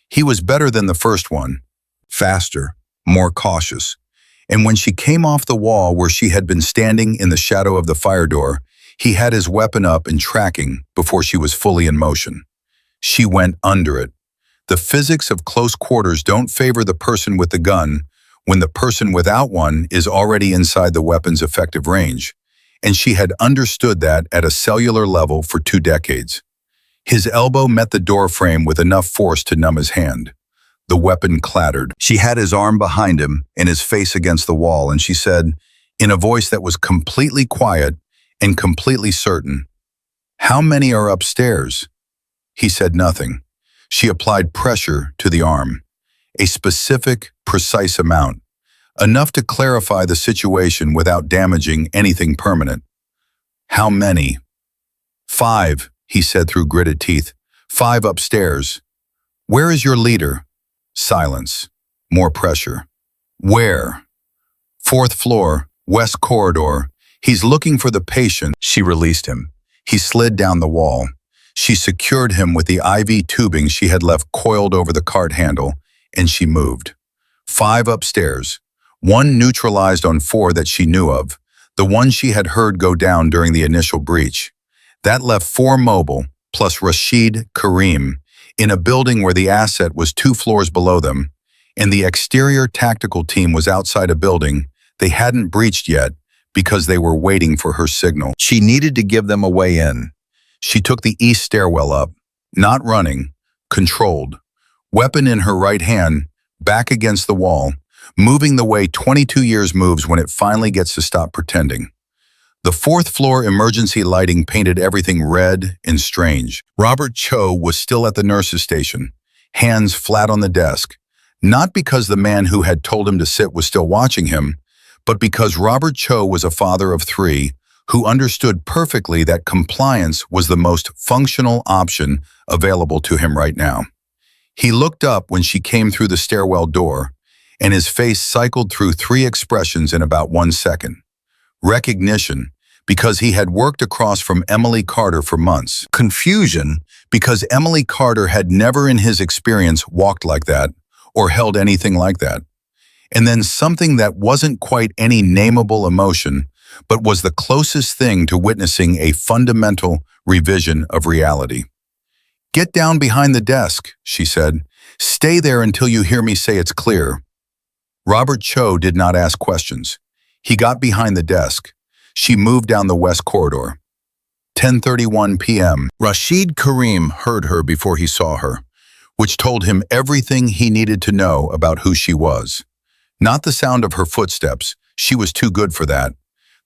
He was better than the first one, faster, more cautious. And when she came off the wall where she had been standing in the shadow of the fire door, he had his weapon up and tracking before she was fully in motion. She went under it. The physics of close quarters don't favor the person with the gun when the person without one is already inside the weapon's effective range, and she had understood that at a cellular level for 2 decades. His elbow met the door frame with enough force to numb his hand. The weapon clattered. She had his arm behind him and his face against the wall, and she said, in a voice that was completely quiet and completely certain, "How many are upstairs?" He said nothing. She applied pressure to the arm, a specific, precise amount, enough to clarify the situation without damaging anything permanent. "How many?" "5, he said through gritted teeth. "5 upstairs." "Where is your leader?" Silence. More pressure. "Where?" "4th floor, west corridor. He's looking for the patient." She released him. He slid down the wall. She secured him with the IV tubing she had left coiled over the cart handle, and she moved. 5 upstairs. 1 neutralized on 4 that she knew of, the one she had heard go down during the initial breach. That left 4 mobile, plus Rashid Karim, in a building where the asset was 2 floors below them, and the exterior tactical team was outside a building they hadn't breached yet because they were waiting for her signal. She needed to give them a way in. She took the east stairwell up, not running, controlled, weapon in her right hand, back against the wall, moving the way 22 years moves when it finally gets to stop pretending. The 4th floor emergency lighting painted everything red and strange. Robert Cho was still at the nurse's station, hands flat on the desk, not because the man who had told him to sit was still watching him, but because Robert Cho was a father of 3 who understood perfectly that compliance was the most functional option available to him right now. He looked up when she came through the stairwell door, and his face cycled through 3 expressions in about 1 second. Recognition, because he had worked across from Emily Carter for months. Confusion, because Emily Carter had never in his experience walked like that or held anything like that. And then something that wasn't quite any nameable emotion, but was the closest thing to witnessing a fundamental revision of reality. "Get down behind the desk," she said. "Stay there until you hear me say it's clear." Robert Cho did not ask questions. He got behind the desk. She moved down the west corridor. 10:31 p.m. Rashid Karim heard her before he saw her, which told him everything he needed to know about who she was. Not the sound of her footsteps, she was too good for that.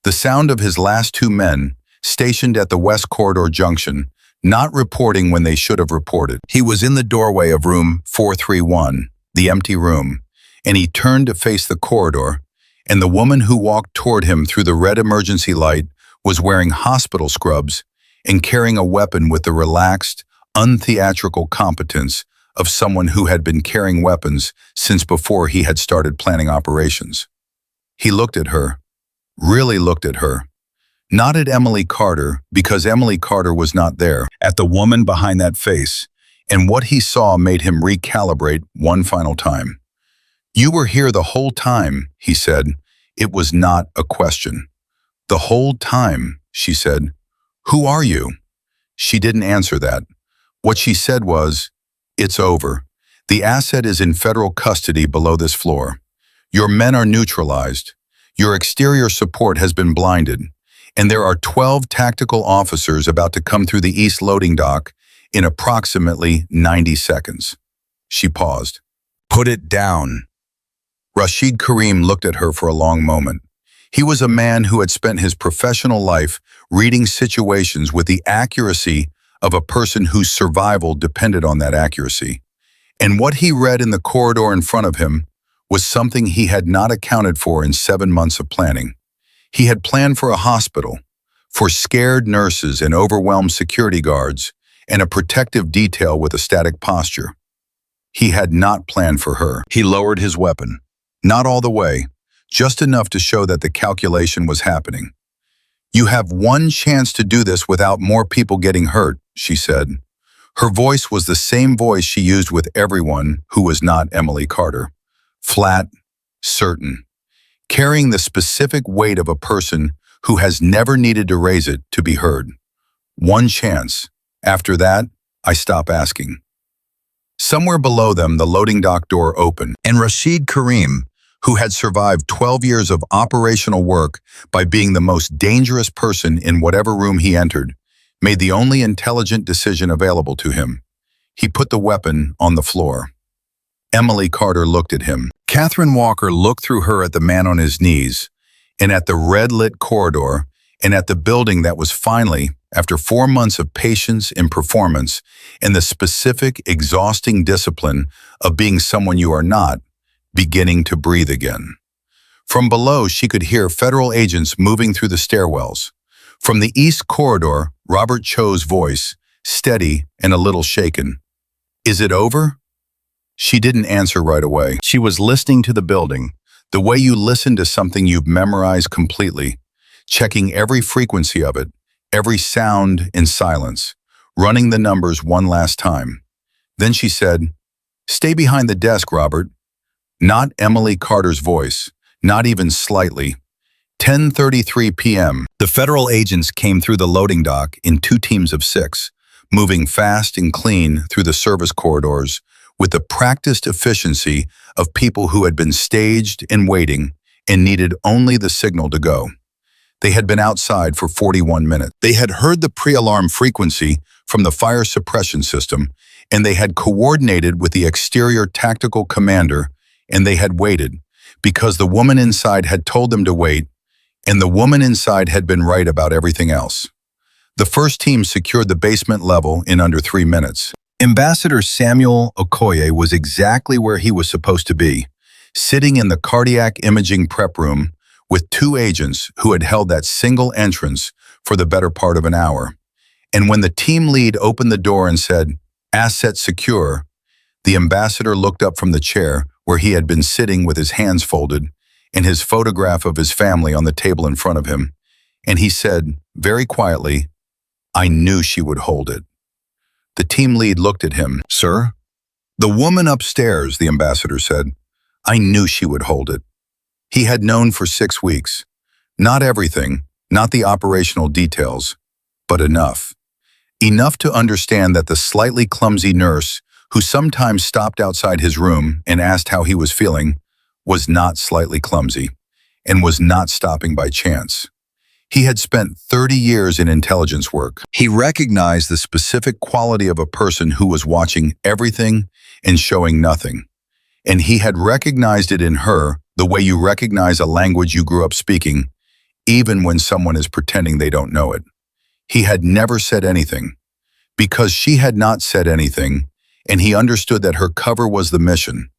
The sound of his last two men, stationed at the West Corridor Junction, not reporting when they should have reported. He was in the doorway of room 431, the empty room, and he turned to face the corridor, and the woman who walked toward him through the red emergency light was wearing hospital scrubs and carrying a weapon with the relaxed, untheatrical competence of someone who had been carrying weapons since before he had started planning operations. He looked at her, really looked at her. Not at Emily Carter, because Emily Carter was not there, at the woman behind that face, and what he saw made him recalibrate one final time. "You were here the whole time," he said. It was not a question. "The whole time," she said. "Who are you?" She didn't answer that. What she said was, "It's over. The asset is in federal custody below this floor. Your men are neutralized. Your exterior support has been blinded. And there are 12 tactical officers about to come through the east loading dock in approximately 90 seconds. She paused. "Put it down." Rashid Karim looked at her for a long moment. He was a man who had spent his professional life reading situations with the accuracy of a person whose survival depended on that accuracy. And what he read in the corridor in front of him was something he had not accounted for in 7 months of planning. He had planned for a hospital, for scared nurses and overwhelmed security guards, and a protective detail with a static posture. He had not planned for her. He lowered his weapon. Not all the way, just enough to show that the calculation was happening. "You have one chance to do this without more people getting hurt," she said. Her voice was the same voice she used with everyone who was not Emily Carter. Flat, certain, carrying the specific weight of a person who has never needed to raise it to be heard. "One chance. After that, I stop asking." Somewhere below them, the loading dock door opened, and Rashid Karim, who had survived 12 years of operational work by being the most dangerous person in whatever room he entered, made the only intelligent decision available to him. He put the weapon on the floor. Emily Carter looked at him. Catherine Walker looked through her at the man on his knees, and at the red-lit corridor, and at the building that was finally, after 4 months of patience and performance, and the specific, exhausting discipline of being someone you are not, beginning to breathe again. From below, she could hear federal agents moving through the stairwells. From the east corridor, Robert Cho's voice, steady and a little shaken. "Is it over?" She didn't answer right away. She was listening to the building, the way you listen to something you've memorized completely, checking every frequency of it, every sound in silence, running the numbers one last time. Then she said, "Stay behind the desk, Robert." Not Emily Carter's voice, not even slightly. 10:33 p.m. The federal agents came through the loading dock in 2 teams of 6, moving fast and clean through the service corridors with the practiced efficiency of people who had been staged and waiting and needed only the signal to go. They had been outside for 41 minutes. They had heard the pre-alarm frequency from the fire suppression system, and they had coordinated with the exterior tactical commander, and they had waited, because the woman inside had told them to wait, and the woman inside had been right about everything else. The first team secured the basement level in under 3 minutes. Ambassador Samuel Okoye was exactly where he was supposed to be, sitting in the cardiac imaging prep room with 2 agents who had held that single entrance for the better part of an hour. And when the team lead opened the door and said, "Asset secure," the ambassador looked up from the chair where he had been sitting with his hands folded and his photograph of his family on the table in front of him, and he said, very quietly, "I knew she would hold it." The team lead looked at him. "Sir?" "The woman upstairs," the ambassador said. "I knew she would hold it." He had known for 6 weeks. Not everything, not the operational details, but enough. Enough to understand that the slightly clumsy nurse, who sometimes stopped outside his room and asked how he was feeling, was not slightly clumsy, and was not stopping by chance. He had spent 30 years in intelligence work. He recognized the specific quality of a person who was watching everything and showing nothing. And he had recognized it in her the way you recognize a language you grew up speaking, even when someone is pretending they don't know it. He had never said anything, because she had not said anything, and he understood that her cover was the mission,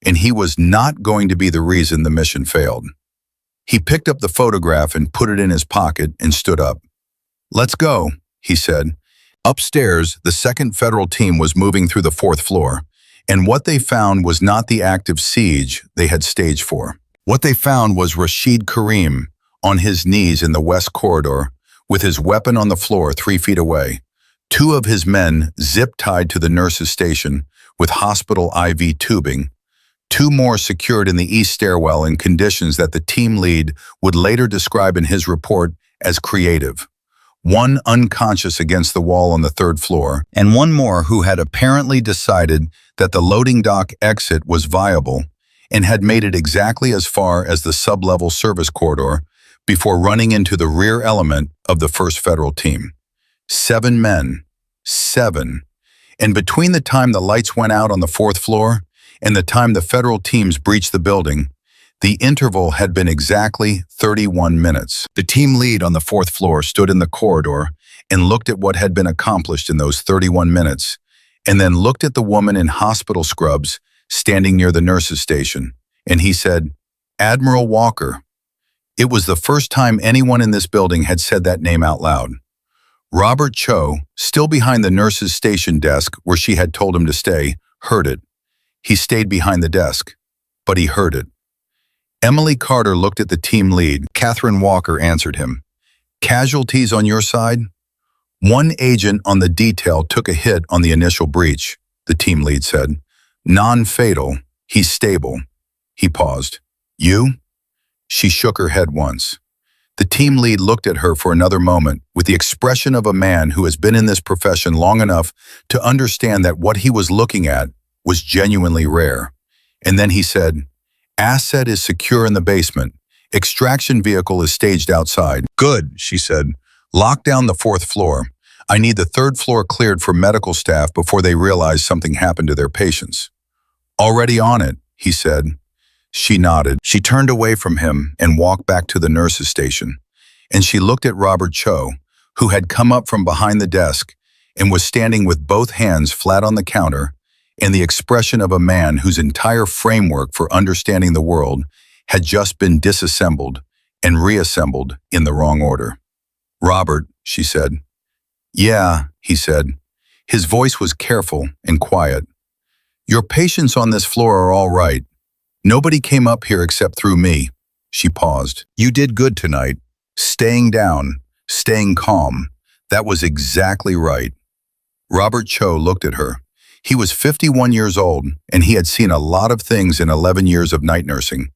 and he was not going to be the reason the mission failed. He picked up the photograph and put it in his pocket and stood up. "Let's go," he said. Upstairs, the second federal team was moving through the fourth floor, and what they found was not the active siege they had staged for. What they found was Rashid Karim on his knees in the west corridor, with his weapon on the floor 3 feet away. 2 of his men zip-tied to the nurse's station with hospital IV tubing, 2 more secured in the east stairwell in conditions that the team lead would later describe in his report as creative. 1 unconscious against the wall on the 3rd floor, and 1 more who had apparently decided that the loading dock exit was viable and had made it exactly as far as the sub-level service corridor before running into the rear element of the 1st Federal Team. 7 men. 7. And between the time the lights went out on the 4th floor and the time the Federal teams breached the building, the interval had been exactly 31 minutes. The team lead on the 4th floor stood in the corridor and looked at what had been accomplished in those 31 minutes, and then looked at the woman in hospital scrubs standing near the nurse's station, and he said, "Admiral Walker." It was the first time anyone in this building had said that name out loud. Robert Cho, still behind the nurse's station desk where she had told him to stay, heard it. He stayed behind the desk, but he heard it. Emily Carter looked at the team lead. Catherine Walker answered him. "Casualties on your side?" "1 agent on the detail took a hit on the initial breach," the team lead said. "Non-fatal. He's stable." He paused. "You?" She shook her head once. The team lead looked at her for another moment with the expression of a man who has been in this profession long enough to understand that what he was looking at was genuinely rare. And then he said, "Asset is secure in the basement. Extraction vehicle is staged outside." "Good," she said. "Lock down the 4th floor. I need the 3rd floor cleared for medical staff before they realize something happened to their patients." "Already on it," he said. She nodded. She turned away from him and walked back to the nurse's station, and she looked at Robert Cho, who had come up from behind the desk and was standing with both hands flat on the counter and the expression of a man whose entire framework for understanding the world had just been disassembled and reassembled in the wrong order. "Robert," she said. "Yeah," he said. His voice was careful and quiet. "Your patients on this floor are all right. Nobody came up here except through me." She paused. "You did good tonight. Staying down, staying calm. That was exactly right." Robert Cho looked at her. He was 51 years old, and he had seen a lot of things in 11 years of night nursing,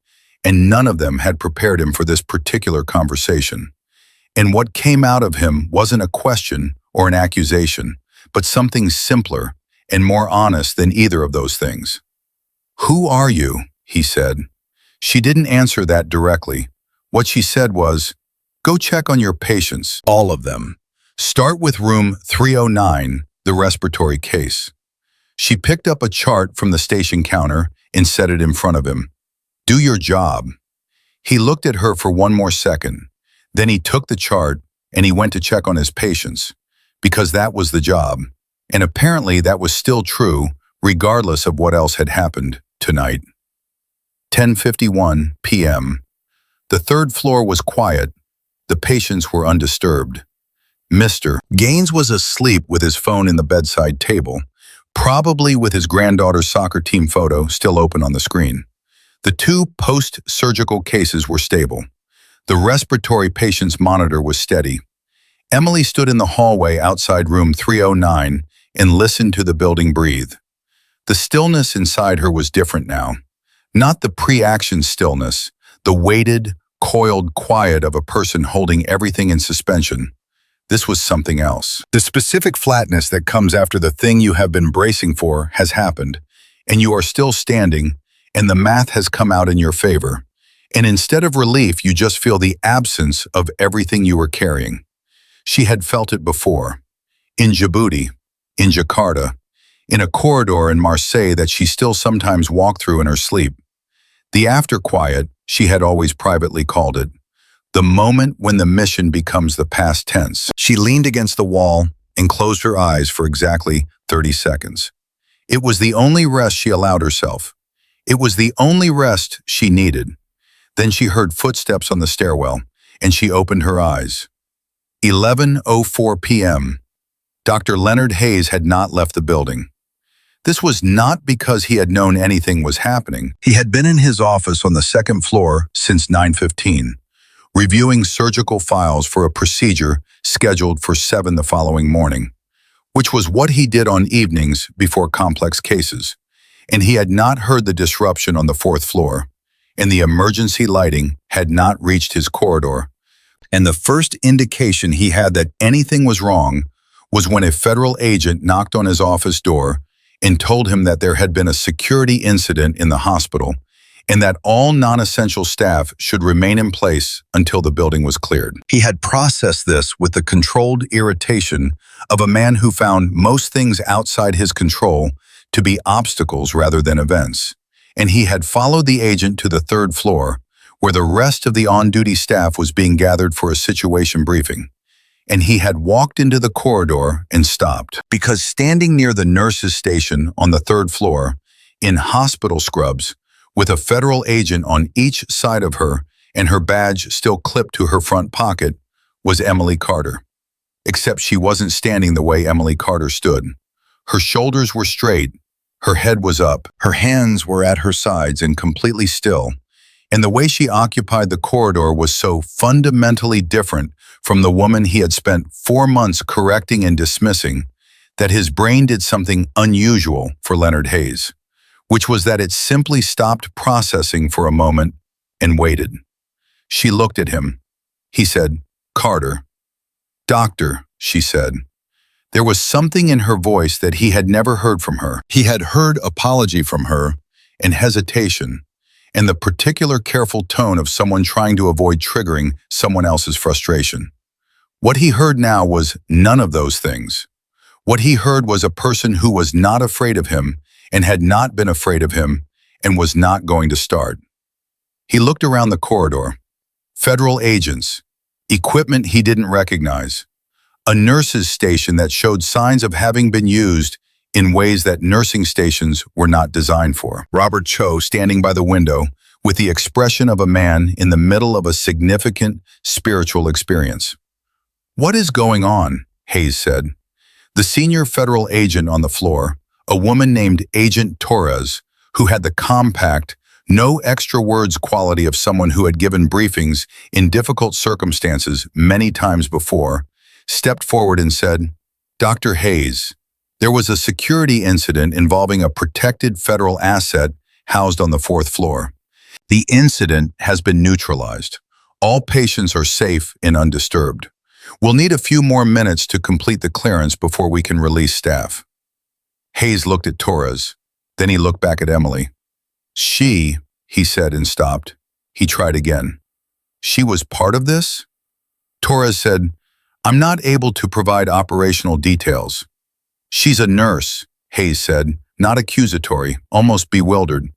and none of them had prepared him for this particular conversation. And what came out of him wasn't a question or an accusation, but something simpler and more honest than either of those things. "Who are you?" he said. She didn't answer that directly. What she said was, "Go check on your patients, all of them. Start with room 309, the respiratory case." She picked up a chart from the station counter and set it in front of him. "Do your job." He looked at her for 1 more second. Then he took the chart and he went to check on his patients, because that was the job. And apparently that was still true, regardless of what else had happened tonight. 10:51 p.m. The 3rd floor was quiet. The patients were undisturbed. Mr. Gaines was asleep with his phone in the bedside table, probably with his granddaughter's soccer team photo still open on the screen. The 2 post-surgical cases were stable. The respiratory patient's monitor was steady. Emily stood in the hallway outside room 309 and listened to the building breathe. The stillness inside her was different now. Not the pre-action stillness, the weighted, coiled quiet of a person holding everything in suspension. This was something else. The specific flatness that comes after the thing you have been bracing for has happened, and you are still standing, and the math has come out in your favor, And instead of relief, you just feel the absence of everything you were carrying. She had felt it before. In Djibouti, in Jakarta, in a corridor in Marseille that she still sometimes walked through in her sleep. The after-quiet, she had always privately called it. The moment when the mission becomes the past tense. She leaned against the wall and closed her eyes for exactly 30 seconds. It was the only rest she allowed herself. It was the only rest she needed. Then she heard footsteps on the stairwell, and she opened her eyes. 11:04 p.m. Dr. Leonard Hayes had not left the building. This was not because he had known anything was happening. He had been in his office on the second floor since 9:15, reviewing surgical files for a procedure scheduled for 7 the following morning, which was what he did on evenings before complex cases. And he had not heard the disruption on the fourth floor, and the emergency lighting had not reached his corridor. And the first indication he had that anything was wrong was when a federal agent knocked on his office door and told him that there had been a security incident in the hospital and that all non-essential staff should remain in place until the building was cleared. He had processed this with the controlled irritation of a man who found most things outside his control to be obstacles rather than events. And he had followed the agent to the third floor, where the rest of the on-duty staff was being gathered for a situation briefing. And he had walked into the corridor and stopped, because standing near the nurse's station on the third floor, in hospital scrubs, with a federal agent on each side of her and her badge still clipped to her front pocket, was Emily Carter. Except she wasn't standing the way Emily Carter stood. Her shoulders were straight, her head was up, her hands were at her sides and completely still, and the way she occupied the corridor was so fundamentally different from the woman he had spent 4 months correcting and dismissing that his brain did something unusual for Leonard Hayes, which was that it simply stopped processing for a moment and waited. She looked at him. He said, "Carter." "Doctor," she said. There was something in her voice that he had never heard from her. He had heard apology from her and hesitation, and the particular careful tone of someone trying to avoid triggering someone else's frustration. What he heard now was none of those things. What he heard was a person who was not afraid of him and had not been afraid of him and was not going to start. He looked around the corridor. Federal agents, equipment he didn't recognize, a nurse's station that showed signs of having been used in ways that nursing stations were not designed for. Robert Cho standing by the window with the expression of a man in the middle of a significant spiritual experience. "What is going on?" Hayes said. The senior federal agent on the floor, a woman named Agent Torres, who had the compact, no extra words quality of someone who had given briefings in difficult circumstances many times before, stepped forward and said, "Dr. Hayes, there was a security incident involving a protected federal asset housed on the fourth floor. The incident has been neutralized. All patients are safe and undisturbed. We'll need a few more minutes to complete the clearance before we can release staff." Hayes looked at Torres. Then he looked back at Emily. "She," he said and stopped. He tried again. "She was part of this?" Torres said, "I'm not able to provide operational details." "She's a nurse," Hayes said, not accusatory, almost bewildered.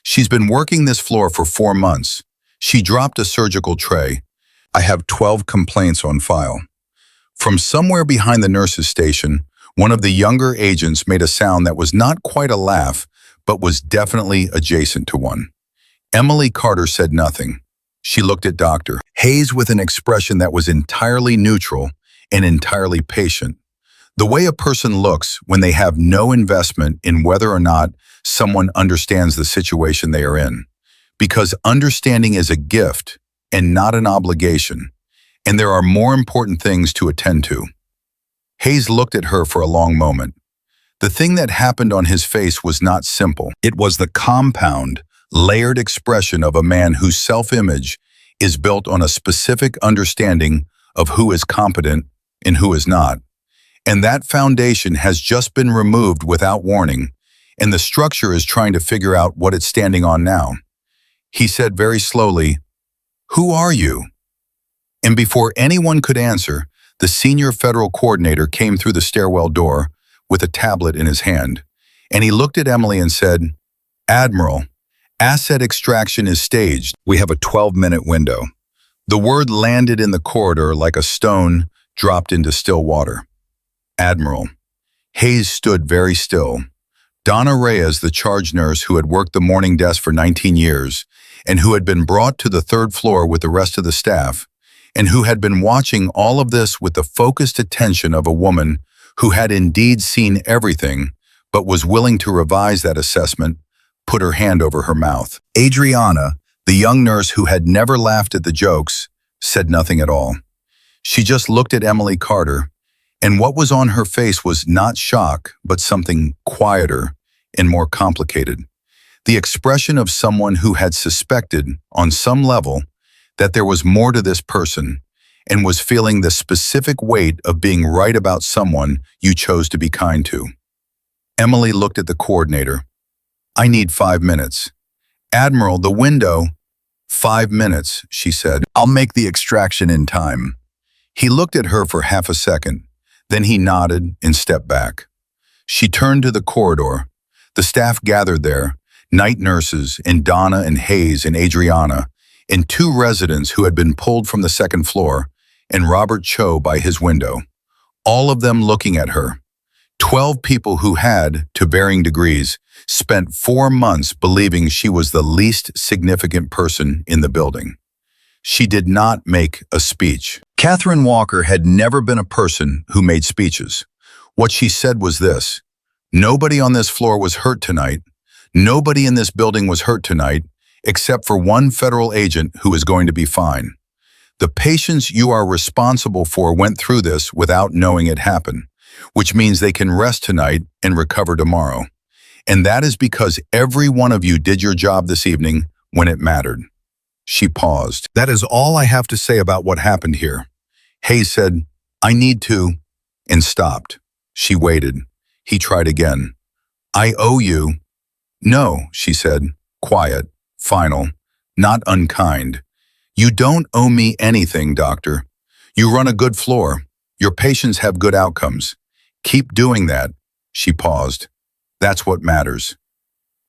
"She's been working this floor for 4 months. She dropped a surgical tray. I have 12 complaints on file." From somewhere behind the nurse's station, one of the younger agents made a sound that was not quite a laugh, but was definitely adjacent to one. Emily Carter said nothing. She looked at Dr. Hayes with an expression that was entirely neutral and entirely patient. The way a person looks when they have no investment in whether or not someone understands the situation they are in. Because understanding is a gift and not an obligation, and there are more important things to attend to. Hayes looked at her for a long moment. The thing that happened on his face was not simple. It was the compound, layered expression of a man whose self-image is built on a specific understanding of who is competent and who is not. And that foundation has just been removed without warning, and the structure is trying to figure out what it's standing on now. He said very slowly, Who are you? And before anyone could answer, the senior federal coordinator came through the stairwell door with a tablet in his hand, and he looked at Emily and said, "Admiral, asset extraction is staged. We have a 12-minute window." The word landed in the corridor like a stone dropped into still water. "Admiral." Hayes stood very still. Donna Reyes, the charge nurse who had worked the morning desk for 19 years and who had been brought to the third floor with the rest of the staff, and who had been watching all of this with the focused attention of a woman who had indeed seen everything but was willing to revise that assessment, put her hand over her mouth. Adriana, the young nurse who had never laughed at the jokes, said nothing at all. She just looked at Emily Carter, and what was on her face was not shock, but something quieter and more complicated. The expression of someone who had suspected, on some level, that there was more to this person and was feeling the specific weight of being right about someone you chose to be kind to. Emily looked at the coordinator. "I need 5 minutes. Admiral, the window." "5 minutes," she said. "I'll make the extraction in time." He looked at her for half a second. Then he nodded and stepped back. She turned to the corridor. The staff gathered there, night nurses and Donna and Hayes and Adriana, and 2 residents who had been pulled from the second floor, and Robert Cho by his window, all of them looking at her. 12 people who had, to varying degrees, spent 4 months believing she was the least significant person in the building. She did not make a speech. Catherine Walker had never been a person who made speeches. What she said was this: "Nobody on this floor was hurt tonight. Nobody in this building was hurt tonight, except for one federal agent who is going to be fine. The patients you are responsible for went through this without knowing it happened, which means they can rest tonight and recover tomorrow. And that is because every one of you did your job this evening when it mattered." She paused. "That is all I have to say about what happened here." Hayes said, "I need to," and stopped. She waited. He tried again. "I owe you." "No," she said, quiet, final, not unkind. "You don't owe me anything, doctor. You run a good floor. Your patients have good outcomes. Keep doing that." She paused. "That's what matters."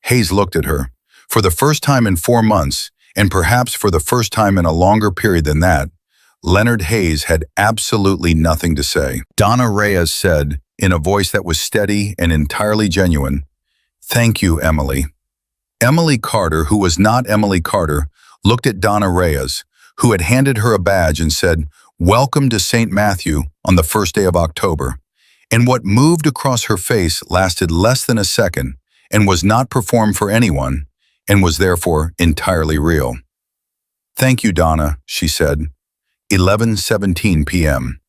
Hayes looked at her. For the first time in 4 months, and perhaps for the first time in a longer period than that, Leonard Hayes had absolutely nothing to say. Donna Reyes said, in a voice that was steady and entirely genuine, "Thank you, Emily." Emily Carter, who was not Emily Carter, looked at Donna Reyes, who had handed her a badge and said, "Welcome to St. Matthew" on the first day of October. And what moved across her face lasted less than a second and was not performed for anyone, and was therefore entirely real. "Thank you, Donna," she said. 11:17 p.m.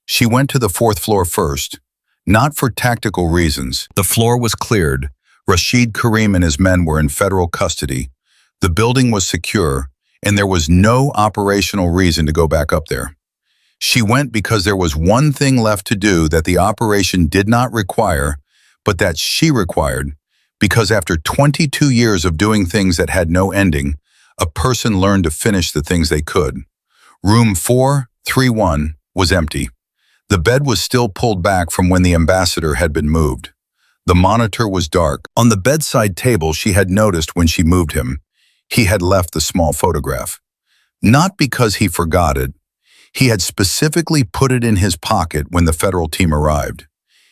She went to the 4th floor first, not for tactical reasons. The floor was cleared. Rashid Karim and his men were in federal custody. The building was secure, and there was no operational reason to go back up there. She went because there was one thing left to do that the operation did not require, but that she required, because after 22 years of doing things that had no ending, a person learned to finish the things they could. Room 431 was empty. The bed was still pulled back from when the ambassador had been moved. The monitor was dark. On the bedside table, she had noticed when she moved him, he had left the small photograph. Not because he forgot it. He had specifically put it in his pocket when the federal team arrived.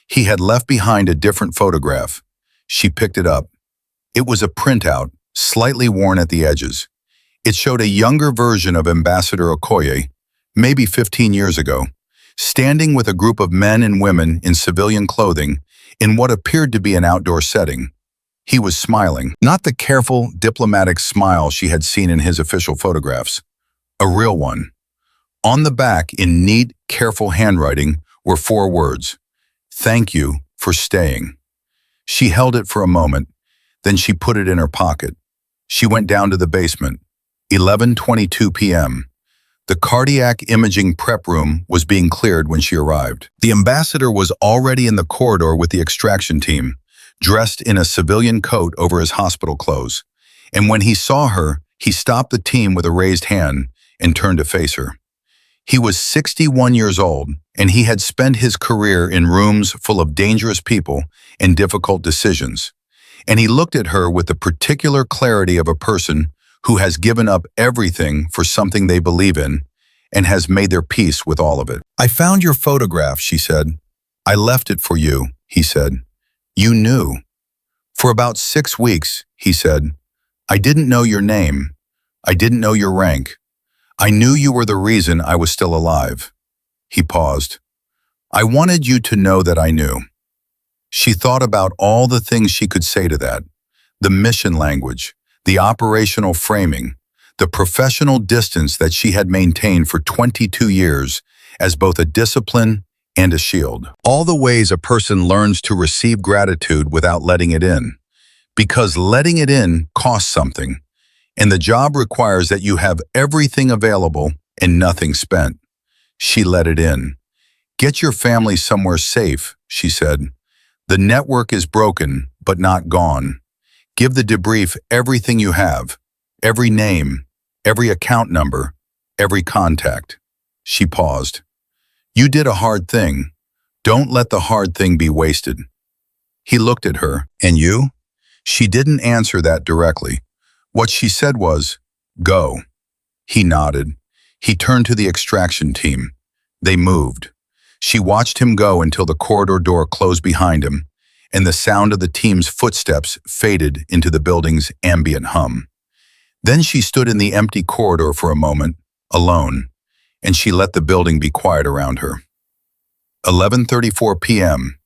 He had left behind a different photograph. She picked it up. It was a printout, slightly worn at the edges. It showed a younger version of Ambassador Okoye, maybe 15 years ago, standing with a group of men and women in civilian clothing in what appeared to be an outdoor setting. He was smiling, not the careful, diplomatic smile she had seen in his official photographs. A real one. On the back, in neat, careful handwriting, were 4 words: "Thank you for staying." She held it for a moment, then she put it in her pocket. She went down to the basement. 11:22 p.m. The cardiac imaging prep room was being cleared when she arrived. The ambassador was already in the corridor with the extraction team, dressed in a civilian coat over his hospital clothes. And when he saw her, He stopped the team with a raised hand and turned to face her. He was 61 years old, and he had spent his career in rooms full of dangerous people and difficult decisions. And he looked at her with the particular clarity of a person who has given up everything for something they believe in and has made their peace with all of it. "I found your photograph," she said. "I left it for you," he said. "You knew." "For about 6 weeks," he said. "I didn't know your name. I didn't know your rank. I knew you were the reason I was still alive." He paused. "I wanted you to know that I knew." She thought about all the things she could say to that: the mission language, the operational framing, the professional distance that she had maintained for 22 years as both a discipline and a shield. All the ways a person learns to receive gratitude without letting it in. Because letting it in costs something, and the job requires that you have everything available and nothing spent. She let it in. "Get your family somewhere safe," she said. "The network is broken, but not gone. Give the debrief everything you have, every name, every account number, every contact." She paused. "You did a hard thing. Don't let the hard thing be wasted." He looked at her. "And you?" She didn't answer that directly. What she said was, "Go." He nodded. He turned to the extraction team. They moved. She watched him go until the corridor door closed behind him, and the sound of the team's footsteps faded into the building's ambient hum. Then she stood in the empty corridor for a moment, alone, and she let the building be quiet around her. 11:34 p.m.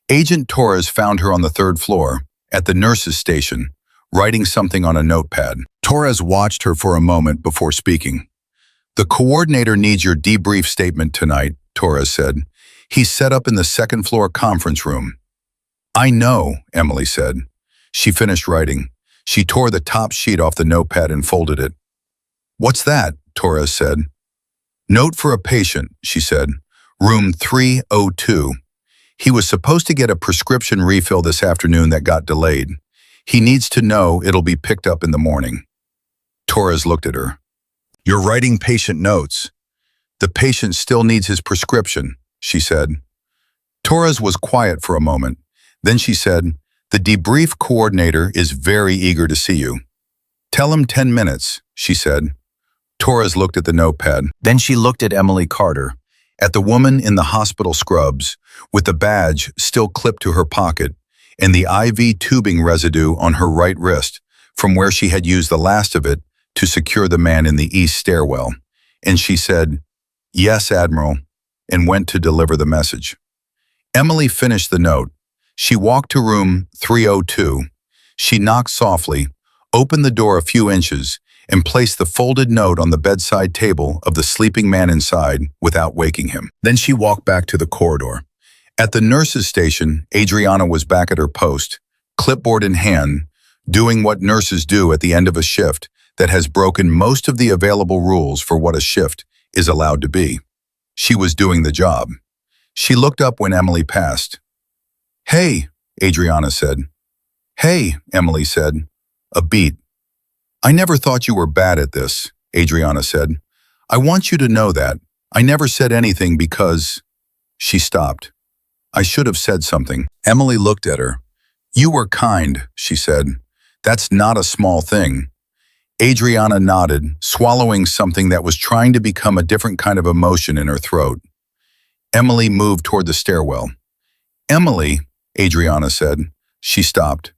Agent Torres found her on the 3rd floor, at the nurse's station, writing something on a notepad. Torres watched her for a moment before speaking. "The coordinator needs your debrief statement tonight," Torres said. "He's set up in the 2nd floor conference room." "I know," Emily said. She finished writing. She tore the top sheet off the notepad and folded it. "What's that?" Torres said. "Note for a patient," she said. "Room 302. He was supposed to get a prescription refill this afternoon that got delayed. He needs to know it'll be picked up in the morning." Torres looked at her. "You're writing patient notes." "The patient still needs his prescription," she said. Torres was quiet for a moment. Then she said, "The debrief coordinator is very eager to see you." "Tell him 10 minutes, she said. Torres looked at the notepad. Then she looked at Emily Carter, at the woman in the hospital scrubs, with the badge still clipped to her pocket, and the IV tubing residue on her right wrist, from where she had used the last of it to secure the man in the east stairwell. And she said, "Yes, Admiral," and went to deliver the message. Emily finished the note. She walked to room 302. She knocked softly, opened the door a few inches, and placed the folded note on the bedside table of the sleeping man inside without waking him. Then she walked back to the corridor. At the nurse's station, Adriana was back at her post, clipboard in hand, doing what nurses do at the end of a shift that has broken most of the available rules for what a shift is allowed to be. She was doing the job. She looked up when Emily passed. "Hey," Adriana said. "Hey," Emily said. A beat. "I never thought you were bad at this," Adriana said. "I want you to know that. I never said anything because—" She stopped. "I should have said something." Emily looked at her. "You were kind," she said. "That's not a small thing." Adriana nodded, swallowing something that was trying to become a different kind of emotion in her throat. Emily moved toward the stairwell. "Emily," Adriana said. She stopped.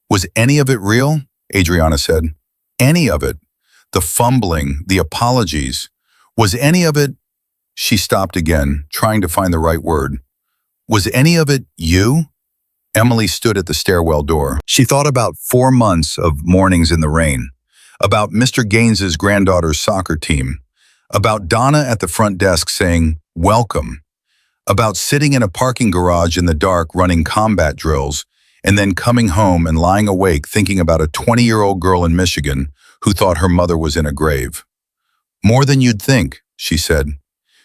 "Was any of it real?" Adriana said. "Any of it. The fumbling, the apologies. Was any of it—" She stopped again, trying to find the right word. "Was any of it you?" Emily stood at the stairwell door. She thought about 4 months of mornings in the rain, about Mr. Gaines's granddaughter's soccer team, about Donna at the front desk saying, "Welcome," about sitting in a parking garage in the dark running combat drills, and then coming home and lying awake thinking about a 20-year-old girl in Michigan who thought her mother was in a grave. "More than you'd think," she said.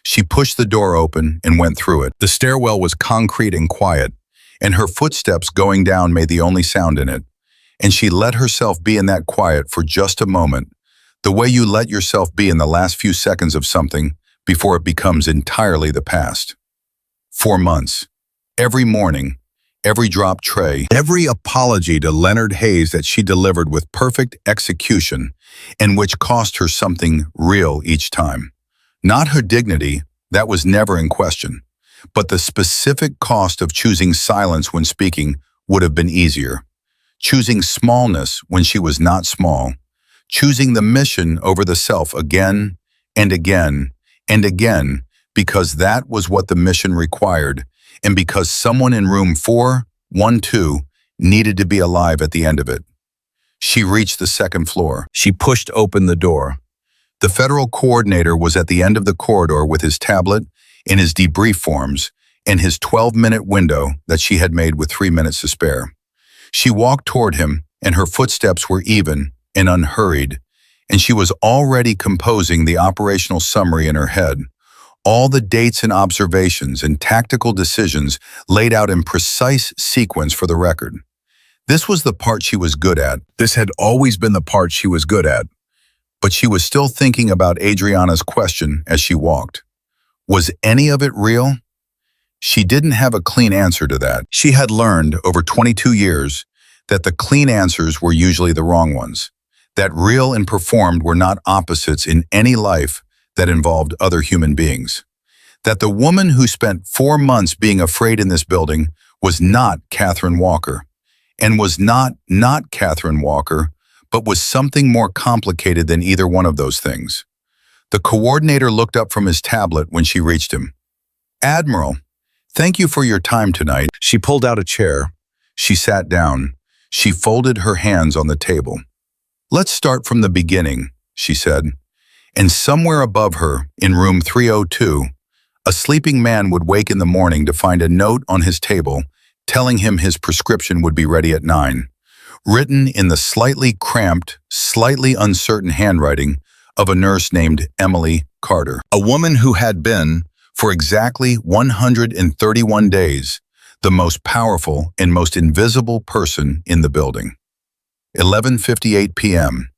She pushed the door open and went through it. The stairwell was concrete and quiet, and her footsteps going down made the only sound in it. And she let herself be in that quiet for just a moment, The way you let yourself be in the last few seconds of something before it becomes entirely the past. 4 months. Every morning, every drop tray, every apology to Lena Hayes that she delivered with perfect execution and which cost her something real each time. Not her dignity, that was never in question, but the specific cost of choosing silence when speaking would have been easier. Choosing smallness when she was not small. Choosing the mission over the self again and again and again because that was what the mission required and because someone in room 412 needed to be alive at the end of it. She reached the second floor. She pushed open the door. The federal coordinator was at the end of the corridor with his tablet and his debrief forms and his 12-minute window that she had made with 3 minutes to spare. She walked toward him, and her footsteps were even and unhurried, and she was already composing the operational summary in her head. All the dates and observations and tactical decisions laid out in precise sequence for the record. This was the part she was good at. This had always been the part she was good at. But she was still thinking about Adriana's question as she walked. Was any of it real? She didn't have a clean answer to that. She had learned over 22 years that the clean answers were usually the wrong ones, that real and performed were not opposites in any life that involved other human beings, that the woman who spent 4 months being afraid in this building was not Catherine Walker, and was not Catherine Walker, but was something more complicated than either one of those things. The coordinator looked up from his tablet when she reached him. "Admiral, thank you for your time tonight." She pulled out a chair. She sat down. She folded her hands on the table. "Let's start from the beginning," she said. And somewhere above her, in room 302, a sleeping man would wake in the morning to find a note on his table telling him his prescription would be ready at 9, written in the slightly cramped, slightly uncertain handwriting of a nurse named Emily Carter, a woman who had been, for exactly 131 days, the most powerful and most invisible person in the building. 11:58 p.m.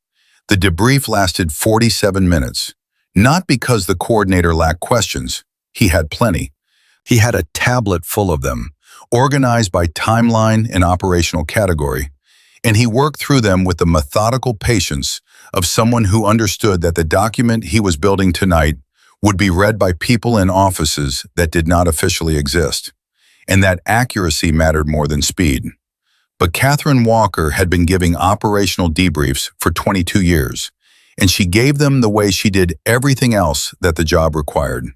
The debrief lasted 47 minutes, not because the coordinator lacked questions. He had plenty. He had a tablet full of them, organized by timeline and operational category, and he worked through them with the methodical patience of someone who understood that the document he was building tonight would be read by people in offices that did not officially exist, and that accuracy mattered more than speed. But Catherine Walker had been giving operational debriefs for 22 years, and she gave them the way she did everything else that the job required.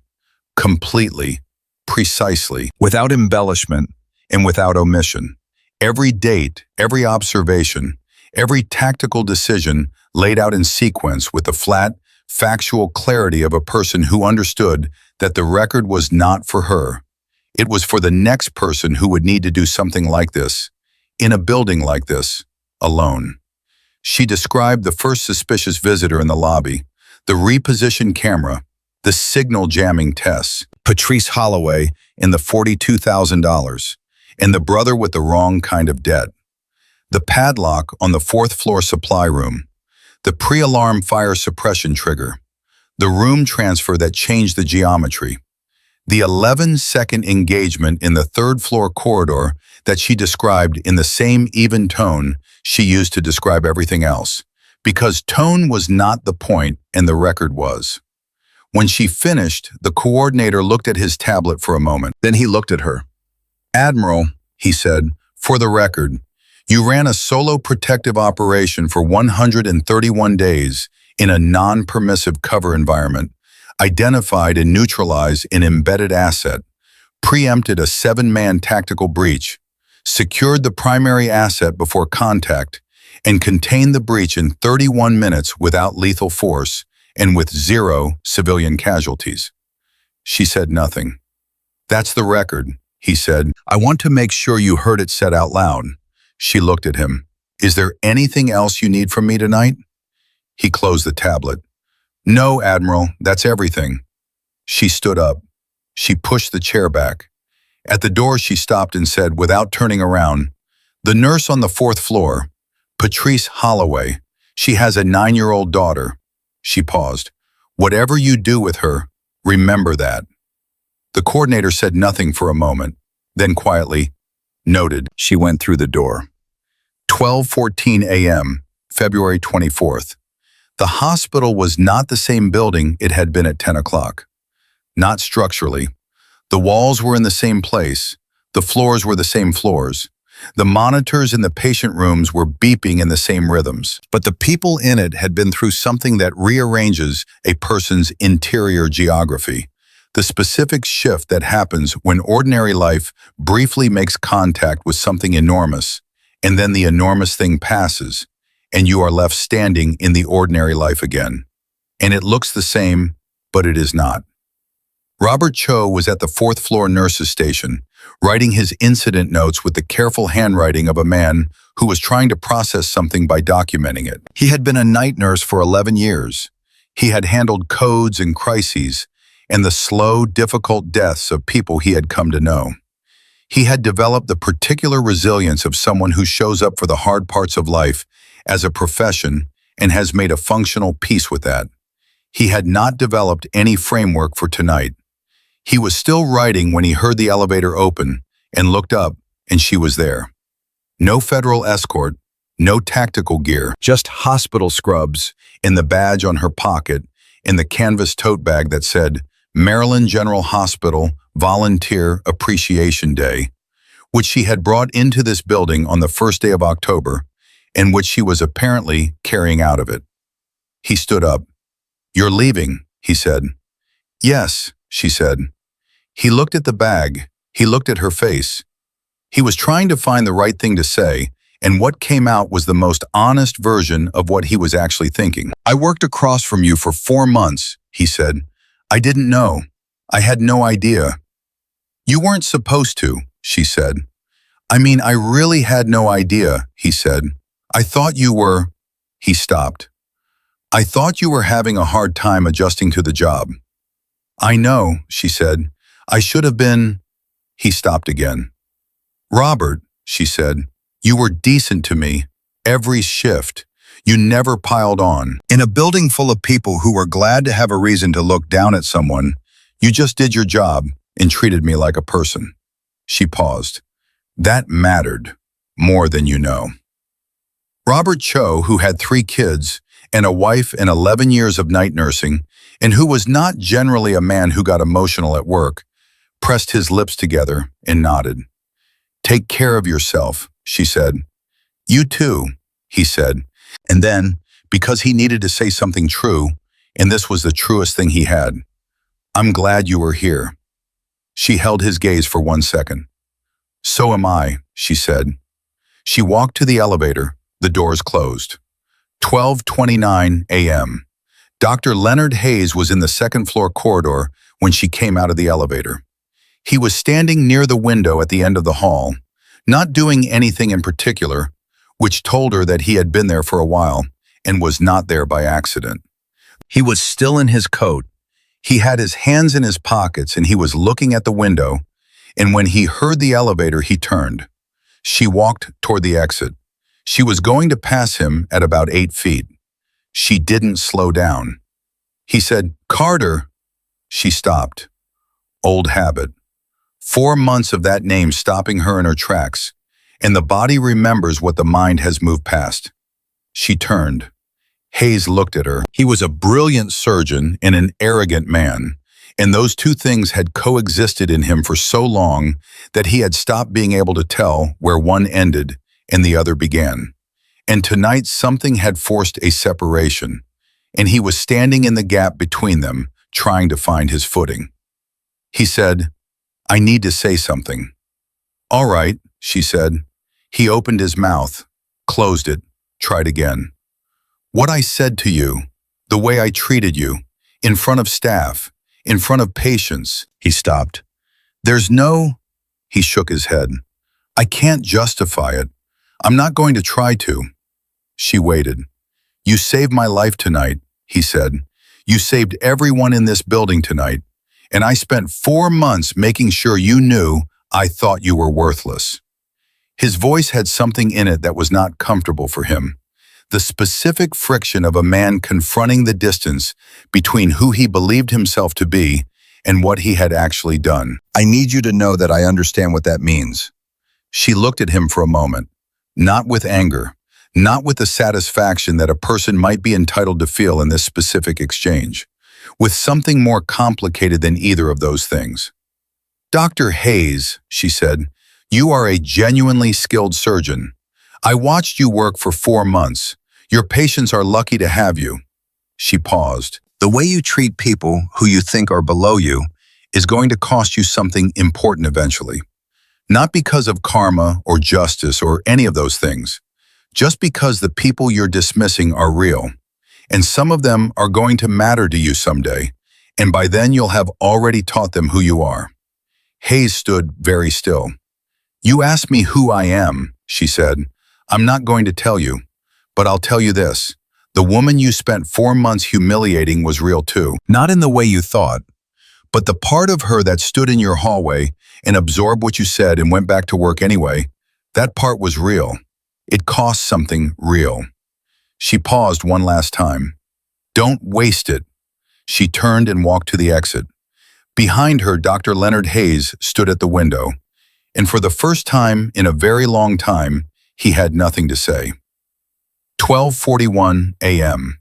Completely, precisely, without embellishment and without omission. Every date, every observation, every tactical decision laid out in sequence with the flat, factual clarity of a person who understood that the record was not for her. It was for the next person who would need to do something like this, in a building like this, alone. She described the first suspicious visitor in the lobby, the repositioned camera, the signal jamming tests, Patrice Holloway and the $42,000, and the brother with the wrong kind of debt, the padlock on the 4th floor supply room, the pre-alarm fire suppression trigger, the room transfer that changed the geometry, the 11-second engagement in the 3rd floor corridor that she described in the same even tone she used to describe everything else, because tone was not the point and the record was. When she finished, the coordinator looked at his tablet for a moment. Then he looked at her. "Admiral," he said, "for the record, you ran a solo protective operation for 131 days in a non-permissive cover environment, identified and neutralized an embedded asset, preempted a 7-man tactical breach, secured the primary asset before contact, and contained the breach in 31 minutes without lethal force and with 0 civilian casualties." She said nothing. "That's the record," he said. "I want to make sure you heard it said out loud." She looked at him. "Is there anything else you need from me tonight?" He closed the tablet. "No, Admiral, that's everything." She stood up. She pushed the chair back. At the door, she stopped and said, without turning around, "The nurse on the 4th floor, Patrice Holloway, she has a 9-year-old daughter. She paused. Whatever you do with her, remember that. The coordinator said nothing for a moment, then quietly, noted. She went through the door. 12:14 a.m., February 24th. The hospital was not the same building it had been at 10 o'clock. Not structurally. The walls were in the same place. The floors were the same floors. The monitors in the patient rooms were beeping in the same rhythms. But the people in it had been through something that rearranges a person's interior geography. The specific shift that happens when ordinary life briefly makes contact with something enormous, and then the enormous thing passes, and you are left standing in the ordinary life again. And it looks the same, but it is not. Robert Cho was at the fourth-floor nurses' station, writing his incident notes with the careful handwriting of a man who was trying to process something by documenting it. He had been a night nurse for 11 years. He had handled codes and crises, and the slow, difficult deaths of people he had come to know. He had developed the particular resilience of someone who shows up for the hard parts of life as a profession and has made a functional peace with that. He had not developed any framework for tonight. He was still writing when he heard the elevator open and looked up, and she was there. No federal escort, no tactical gear, just hospital scrubs and the badge on her pocket and the canvas tote bag that said, Maryland General Hospital Volunteer Appreciation Day, which she had brought into this building on the first day of October, and which she was apparently carrying out of it. He stood up. "You're leaving," he said. "Yes," she said. He looked at the bag. He looked at her face. He was trying to find the right thing to say, and what came out was the most honest version of what he was actually thinking. "I worked across from you for 4 months," he said. "I didn't know. I had no idea." "You weren't supposed to," she said. "I mean, I really had no idea," he said. "I thought you were—" He stopped. "I thought you were having a hard time adjusting to the job." "I know," she said. "I should have been—" He stopped again. "Robert," she said, "you were decent to me. Every shift. You never piled on. In a building full of people who were glad to have a reason to look down at someone, you just did your job and treated me like a person." She paused. "That mattered more than you know." Robert Cho, who had 3 kids and a wife and 11 years of night nursing, and who was not generally a man who got emotional at work, pressed his lips together and nodded. "Take care of yourself," she said. "You too," he said. And then, because he needed to say something true, and this was the truest thing he had, "I'm glad you were here." She held his gaze for 1 second. "So am I," she said. She walked to the elevator. The doors closed. 12:29 a.m. Dr. Lena Hayes was in the second-floor corridor when she came out of the elevator. He was standing near the window at the end of the hall, not doing anything in particular, which told her that he had been there for a while and was not there by accident. He was still in his coat. He had his hands in his pockets and he was looking at the window, and when he heard the elevator, he turned. She walked toward the exit. She was going to pass him at about 8 feet. She didn't slow down. He said, "Carter." She stopped. Old habit. 4 months of that name stopping her in her tracks, and the body remembers what the mind has moved past. She turned. Hayes looked at her. He was a brilliant surgeon and an arrogant man, and those two things had coexisted in him for so long that he had stopped being able to tell where one ended and the other began. And tonight something had forced a separation, and he was standing in the gap between them, trying to find his footing. He said, "I need to say something." "All right," she said. He opened his mouth, closed it, tried again. "What I said to you, the way I treated you, in front of staff, in front of patients." He stopped. "There's no—" He shook his head. "I can't justify it. I'm not going to try to." She waited. "You saved my life tonight," he said. "You saved everyone in this building tonight. And I spent 4 months making sure you knew I thought you were worthless." His voice had something in it that was not comfortable for him. the specific friction of a man confronting the distance between who he believed himself to be and what he had actually done. I need you to know that I understand what that means. She looked at him for a moment, not with anger, not with the satisfaction that a person might be entitled to feel in this specific exchange, with something more complicated than either of those things. "Dr. Hayes," she said, "you are a genuinely skilled surgeon. I watched you work for 4 months. Your patients are lucky to have you." She paused. "The way you treat people who you think are below you is going to cost you something important eventually. Not because of karma or justice or any of those things, just because the people you're dismissing are real, and some of them are going to matter to you someday, and by then you'll have already taught them who you are." Hayes stood very still. "You asked me who I am," she said. "I'm not going to tell you, but I'll tell you this. The woman you spent 4 months humiliating was real too. Not in the way you thought, but the part of her that stood in your hallway and absorbed what you said and went back to work anyway, that part was real. It cost something real." She paused one last time. "Don't waste it." She turned and walked to the exit. Behind her, Dr. Leonard Hayes stood at the window, and for the first time in a very long time, he had nothing to say. 12:41 a.m.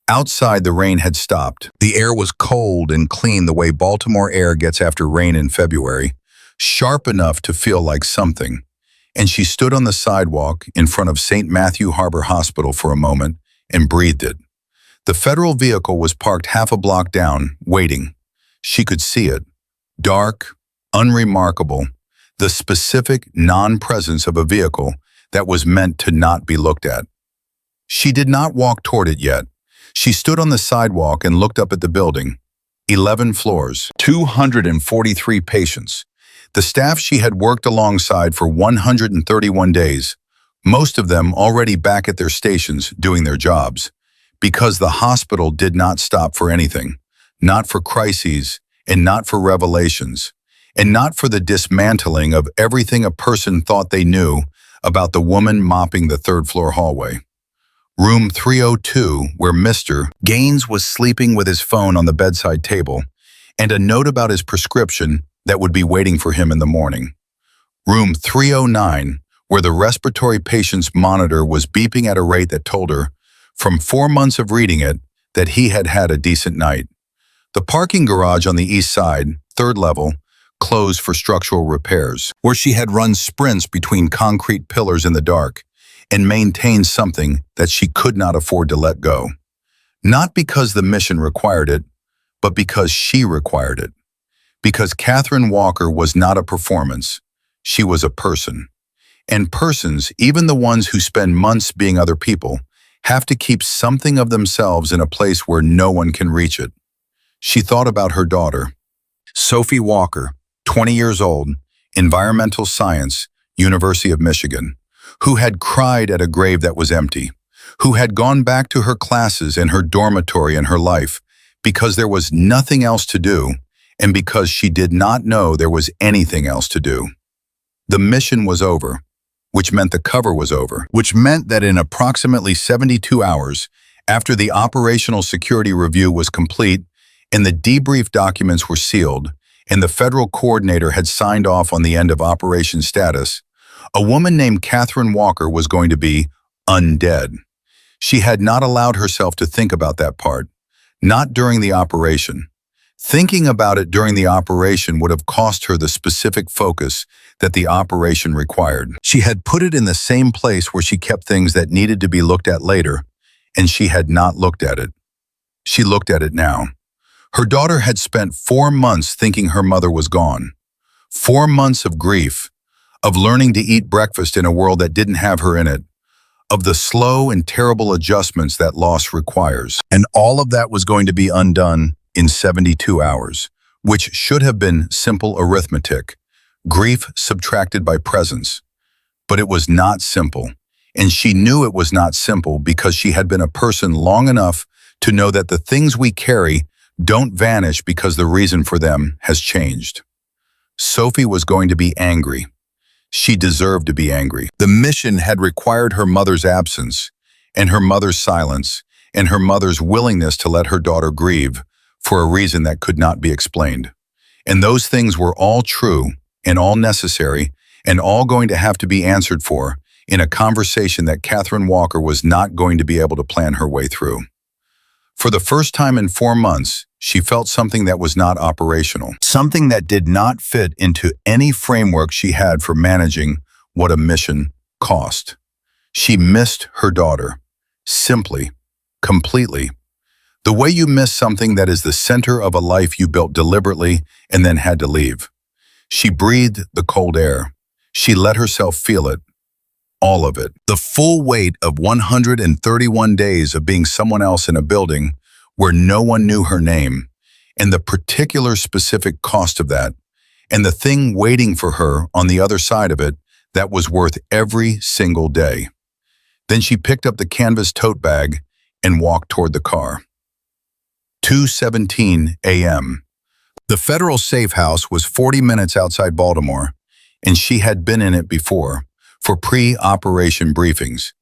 Outside, the rain had stopped. The air was cold and clean the way Baltimore air gets after rain in February, sharp enough to feel like something. And she stood on the sidewalk in front of St. Matthew Harbor Hospital for a moment and breathed it. The federal vehicle was parked half a block down, waiting. She could see it. Dark, unremarkable, the specific non-presence of a vehicle that was meant to not be looked at. She did not walk toward it yet. She stood on the sidewalk and looked up at the building. 11 floors, 243 patients. The staff she had worked alongside for 131 days, most of them already back at their stations doing their jobs, because the hospital did not stop for anything, not for crises, and not for revelations, and not for the dismantling of everything a person thought they knew about the woman mopping the third-floor hallway. Room 302, where Mr. Gaines was sleeping with his phone on the bedside table, and a note about his prescription that would be waiting for him in the morning. Room 309, where the respiratory patient's monitor was beeping at a rate that told her, from 4 months of reading it, that he had had a decent night. The parking garage on the east side, third level, closed for structural repairs, where she had run sprints between concrete pillars in the dark and maintained something that she could not afford to let go. Not because the mission required it, but because she required it. Because Catherine Walker was not a performance, she was a person. And persons, even the ones who spend months being other people, have to keep something of themselves in a place where no one can reach it. She thought about her daughter, Sophie Walker, 20 years old, environmental science, University of Michigan, who had cried at a grave that was empty, who had gone back to her classes and her dormitory and her life because there was nothing else to do, and because she did not know there was anything else to do. The mission was over, which meant the cover was over, which meant that in approximately 72 hours, after the operational security review was complete and the debrief documents were sealed, and the federal coordinator had signed off on the end of operation status, a woman named Catherine Walker was going to be undead. She had not allowed herself to think about that part, not during the operation. Thinking about it during the operation would have cost her the specific focus that the operation required. She had put it in the same place where she kept things that needed to be looked at later, and she had not looked at it. She looked at it now. Her daughter had spent 4 months thinking her mother was gone. 4 months of grief, of learning to eat breakfast in a world that didn't have her in it, of the slow and terrible adjustments that loss requires. And all of that was going to be undone in 72 hours, which should have been simple arithmetic, grief subtracted by presence. But it was not simple, and she knew it was not simple because she had been a person long enough to know that the things we carry don't vanish because the reason for them has changed. Sophie was going to be angry. She deserved to be angry. The mission had required her mother's absence, and her mother's silence, and her mother's willingness to let her daughter grieve for a reason that could not be explained. And those things were all true and all necessary and all going to have to be answered for in a conversation that Catherine Walker was not going to be able to plan her way through. For the first time in 4 months, she felt something that was not operational, something that did not fit into any framework she had for managing what a mission cost. She missed her daughter, simply, completely. The way you miss something that is the center of a life you built deliberately and then had to leave. She breathed the cold air. She let herself feel it. All of it. The full weight of 131 days of being someone else in a building where no one knew her name, and the particular specific cost of that, and the thing waiting for her on the other side of it that was worth every single day. Then she picked up the canvas tote bag and walked toward the car. 2:17 a.m. The federal safe house was 40 minutes outside Baltimore, and she had been in it before, for pre-operation briefings,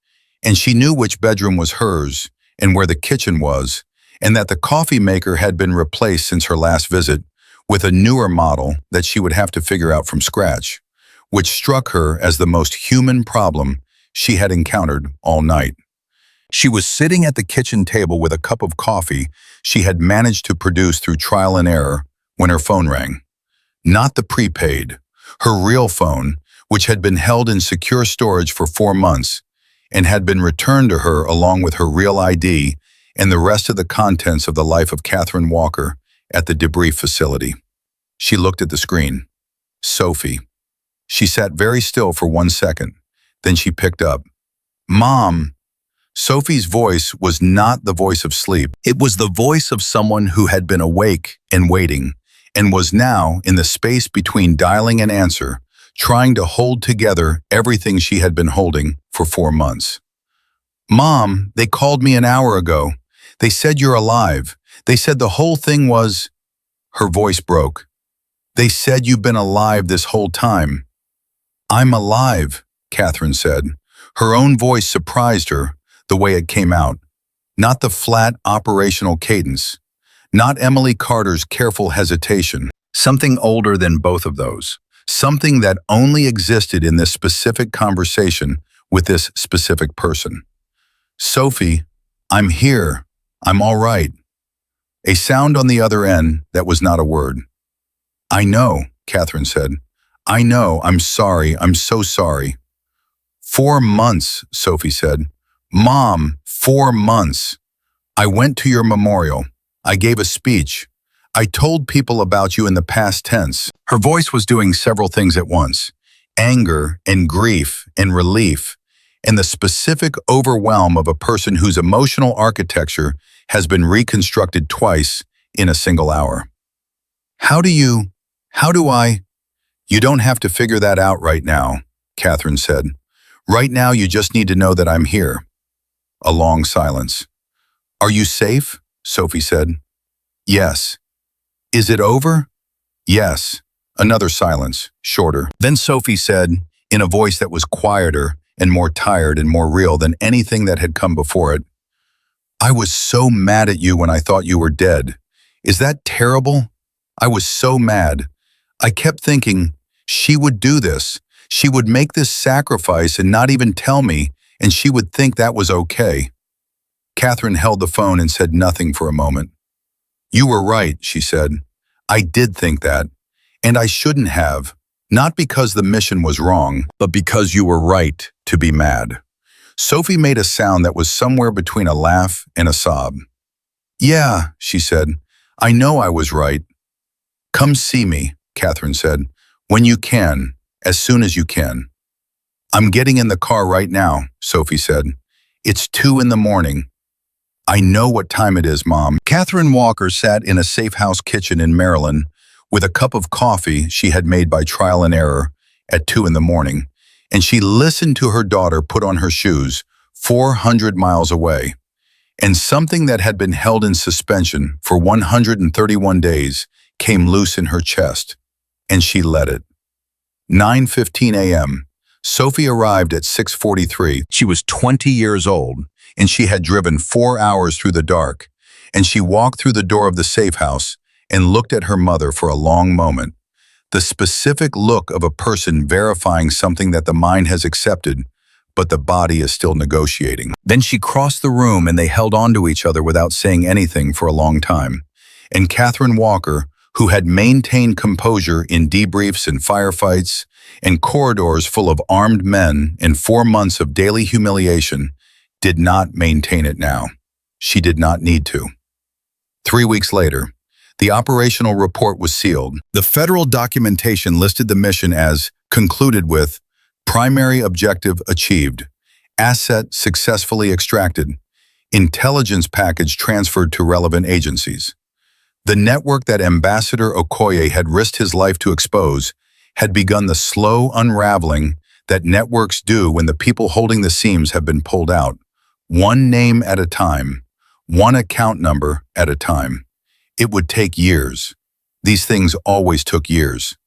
and she knew which bedroom was hers and where the kitchen was, and that the coffee maker had been replaced since her last visit with a newer model that she would have to figure out from scratch, which struck her as the most human problem she had encountered all night. She was sitting at the kitchen table with a cup of coffee she had managed to produce through trial and error when her phone rang. Not the prepaid, her real phone, which had been held in secure storage for 4 months and had been returned to her along with her real ID and the rest of the contents of the life of Catherine Walker at the debrief facility. She looked at the screen. Sophie. She sat very still for 1 second. Then she picked up. Mom. Sophie's voice was not the voice of sleep. It was the voice of someone who had been awake and waiting and was now in the space between dialing and answer, trying to hold together everything she had been holding for 4 months. Mom, they called me an hour ago. They said you're alive. They said the whole thing was... Her voice broke. They said you've been alive this whole time. I'm alive, Catherine said. Her own voice surprised her, the way it came out. Not the flat operational cadence. Not Emily Carter's careful hesitation. Something older than both of those. Something that only existed in this specific conversation with this specific person. Sophie, I'm here. I'm all right. A sound on the other end that was not a word. I know, Catherine said. I know, I'm sorry, I'm so sorry. 4 months, Sophie said. Mom, 4 months. I went to your memorial. I gave a speech. I told people about you in the past tense. Her voice was doing several things at once. Anger and grief and relief, and the specific overwhelm of a person whose emotional architecture has been reconstructed twice in a single hour. How do I? You don't have to figure that out right now, Catherine said. Right now you just need to know that I'm here. A long silence. Are you safe? Sophie said. Yes. Is it over? Yes. Another silence, shorter. Then Sophie said, in a voice that was quieter and more tired and more real than anything that had come before it, I was so mad at you when I thought you were dead. Is that terrible? I was so mad. I kept thinking, she would do this. She would make this sacrifice and not even tell me, and she would think that was okay. Catherine held the phone and said nothing for a moment. You were right, she said. I did think that, and I shouldn't have, not because the mission was wrong, but because you were right to be mad. Sophie made a sound that was somewhere between a laugh and a sob. Yeah, she said, I know I was right. Come see me, Catherine said, when you can, as soon as you can. I'm getting in the car right now, Sophie said. It's 2 a.m. I know what time it is, Mom. Catherine Walker sat in a safe house kitchen in Maryland with a cup of coffee she had made by trial and error at 2 a.m, and she listened to her daughter put on her shoes 400 miles away. And something that had been held in suspension for 131 days came loose in her chest, and she let it. 9:15 a.m. Sophie arrived at 6:43. She was 20 years old, and she had driven 4 hours through the dark, and she walked through the door of the safe house and looked at her mother for a long moment. The specific look of a person verifying something that the mind has accepted, but the body is still negotiating. Then she crossed the room and they held on to each other without saying anything for a long time. And Catherine Walker, who had maintained composure in debriefs and firefights and corridors full of armed men and 4 months of daily humiliation, did not maintain it now. She did not need to. 3 weeks later, the operational report was sealed. The federal documentation listed the mission as concluded with primary objective achieved, asset successfully extracted, intelligence package transferred to relevant agencies. The network that Ambassador Okoye had risked his life to expose had begun the slow unraveling that networks do when the people holding the seams have been pulled out, one name at a time, one account number at a time. It would take years. These things always took years.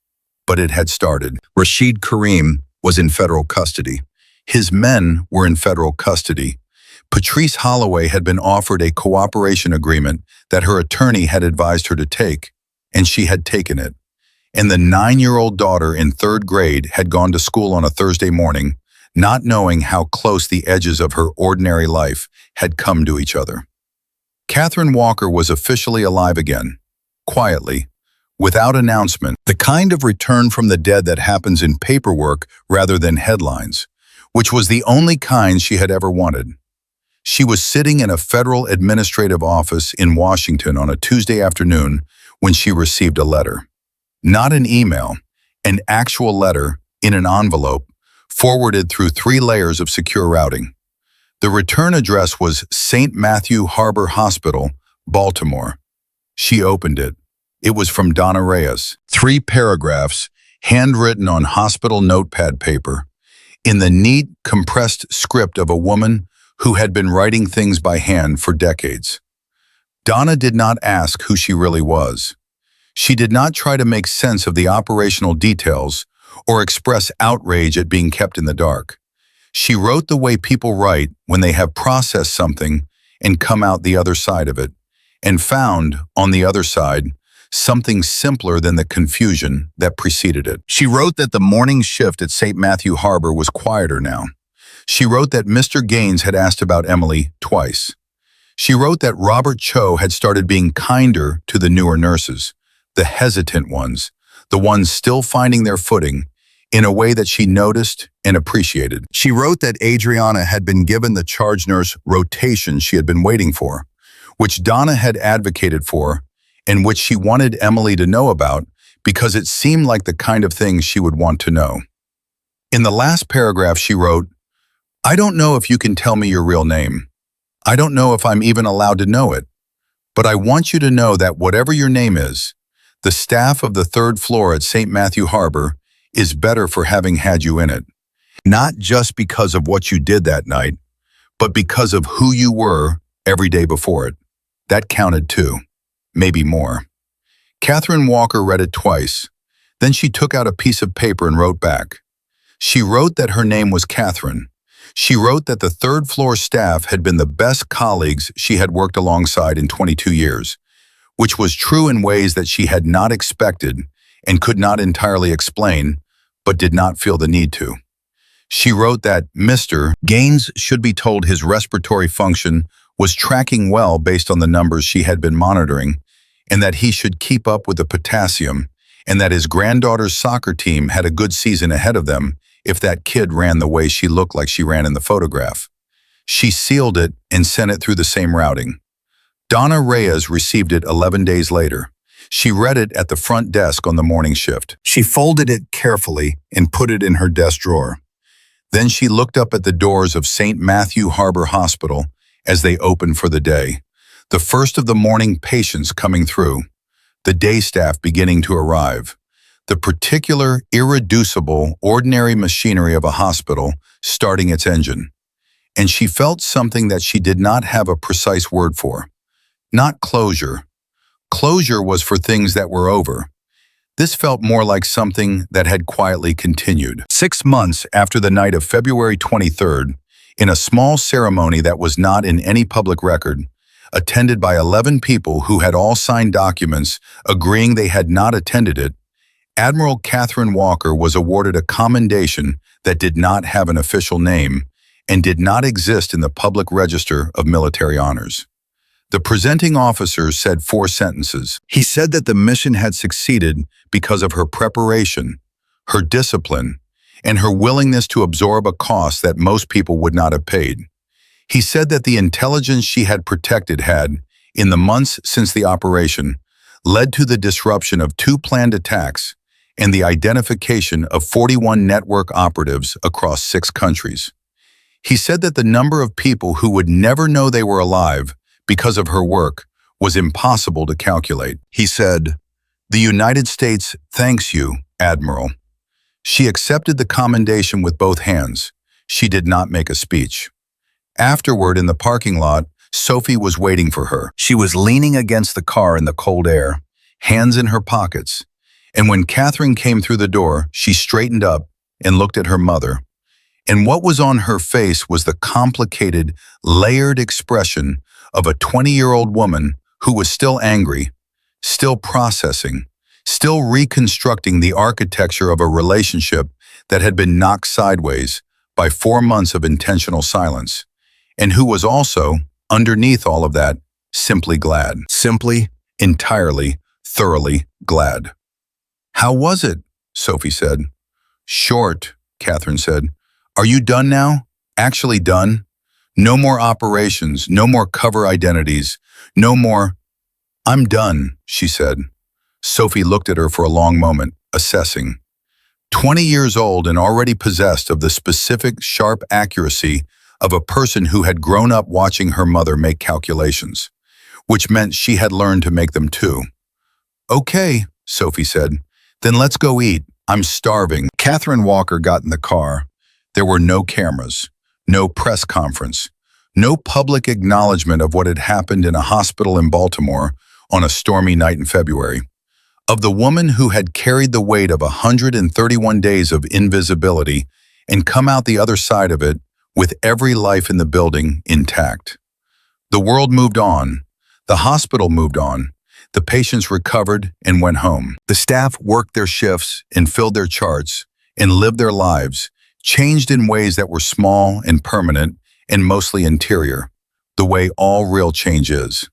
But it had started. Rashid Karim was in federal custody. His men were in federal custody. Patrice Holloway had been offered a cooperation agreement that her attorney had advised her to take, and she had taken it. And the 9-year-old daughter in 3rd grade had gone to school on a Thursday morning, not knowing how close the edges of her ordinary life had come to each other. Catherine Walker was officially alive again, quietly, without announcement, the kind of return from the dead that happens in paperwork rather than headlines, which was the only kind she had ever wanted. She was sitting in a federal administrative office in Washington on a Tuesday afternoon when she received a letter. Not an email, an actual letter in an envelope, forwarded through 3 layers of secure routing. The return address was St. Matthew Harbor Hospital, Baltimore. She opened it. It was from Donna Reyes. 3 paragraphs, handwritten on hospital notepad paper, in the neat, compressed script of a woman who had been writing things by hand for decades. Donna did not ask who she really was. She did not try to make sense of the operational details or express outrage at being kept in the dark. She wrote the way people write when they have processed something and come out the other side of it, and found, on the other side, something simpler than the confusion that preceded it. She wrote that the morning shift at St. Matthew Harbor was quieter now. She wrote that Mr. Gaines had asked about Emily twice. She wrote that Robert Cho had started being kinder to the newer nurses, the hesitant ones, the ones still finding their footing, in a way that she noticed and appreciated. She wrote that Adriana had been given the charge nurse rotation she had been waiting for, which Donna had advocated for, and which she wanted Emily to know about because it seemed like the kind of thing she would want to know. In the last paragraph she wrote, "I don't know if you can tell me your real name. I don't know if I'm even allowed to know it. But I want you to know that whatever your name is, the staff of the 3rd floor at St. Matthew Harbor is better for having had you in it. Not just because of what you did that night, but because of who you were every day before it. That counted too, maybe more." Catherine Walker read it twice. Then she took out a piece of paper and wrote back. She wrote that her name was Catherine. She wrote that the 3rd floor staff had been the best colleagues she had worked alongside in 22 years, which was true in ways that she had not expected and could not entirely explain, but did not feel the need to. She wrote that Mr. Gaines should be told his respiratory function was tracking well based on the numbers she had been monitoring, and that he should keep up with the potassium, and that his granddaughter's soccer team had a good season ahead of them if that kid ran the way she looked like she ran in the photograph. She sealed it and sent it through the same routing. Donna Reyes received it 11 days later. She read it at the front desk on the morning shift. She folded it carefully and put it in her desk drawer. Then she looked up at the doors of St. Matthew Harbor Hospital as they opened for the day. The first of the morning patients coming through, the day staff beginning to arrive, the particular, irreducible, ordinary machinery of a hospital starting its engine. And she felt something that she did not have a precise word for. Not closure. Closure was for things that were over. This felt more like something that had quietly continued. 6 months after the night of February 23rd, in a small ceremony that was not in any public record, attended by 11 people who had all signed documents agreeing they had not attended it. Admiral Catherine Walker was awarded a commendation that did not have an official name and did not exist in the public register of military honors. The presenting officer said 4 sentences. He said that the mission had succeeded because of her preparation, her discipline, and her willingness to absorb a cost that most people would not have paid. He said that the intelligence she had protected had, in the months since the operation, led to the disruption of 2 planned attacks and the identification of 41 network operatives across 6 countries. He said that the number of people who would never know they were alive because of her work was impossible to calculate. He said, "The United States thanks you, Admiral." She accepted the commendation with both hands. She did not make a speech. Afterward, in the parking lot, Sophie was waiting for her. She was leaning against the car in the cold air, hands in her pockets, and when Catherine came through the door, she straightened up and looked at her mother. And what was on her face was the complicated, layered expression of a 20-year-old woman who was still angry, still processing, still reconstructing the architecture of a relationship that had been knocked sideways by 4 months of intentional silence, and who was also, underneath all of that, simply glad. Simply, entirely, thoroughly glad. "How was it?" Sophie said. "Short," Catherine said. "Are you done now? Actually done? No more operations, no more cover identities, no more—" "I'm done," she said. Sophie looked at her for a long moment, assessing. 20 years old and already possessed of the specific, sharp accuracy of a person who had grown up watching her mother make calculations, which meant she had learned to make them too. "Okay," Sophie said. "Then let's go eat. I'm starving." Catherine Walker got in the car. There were no cameras, no press conference, no public acknowledgement of what had happened in a hospital in Baltimore on a stormy night in February, of the woman who had carried the weight of 131 days of invisibility and come out the other side of it with every life in the building intact. The world moved on. The hospital moved on. The patients recovered and went home. The staff worked their shifts and filled their charts and lived their lives, changed in ways that were small and permanent and mostly interior, the way all real change is.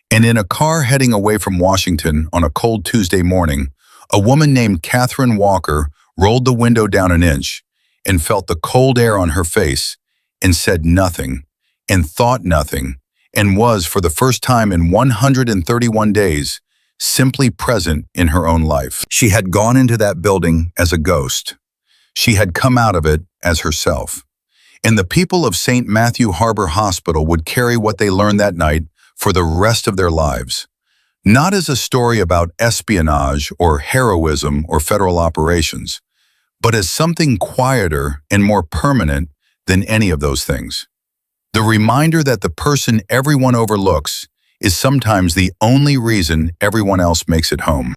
And in a car heading away from Washington on a cold Tuesday morning, a woman named Catherine Walker rolled the window down an inch and felt the cold air on her face and said nothing and thought nothing and was, for the first time in 131 days, simply present in her own life. She had gone into that building as a ghost. She had come out of it as herself. And the people of St. Matthew Harbor Hospital would carry what they learned that night for the rest of their lives, not as a story about espionage or heroism or federal operations, but as something quieter and more permanent than any of those things. The reminder that the person everyone overlooks is sometimes the only reason everyone else makes it home.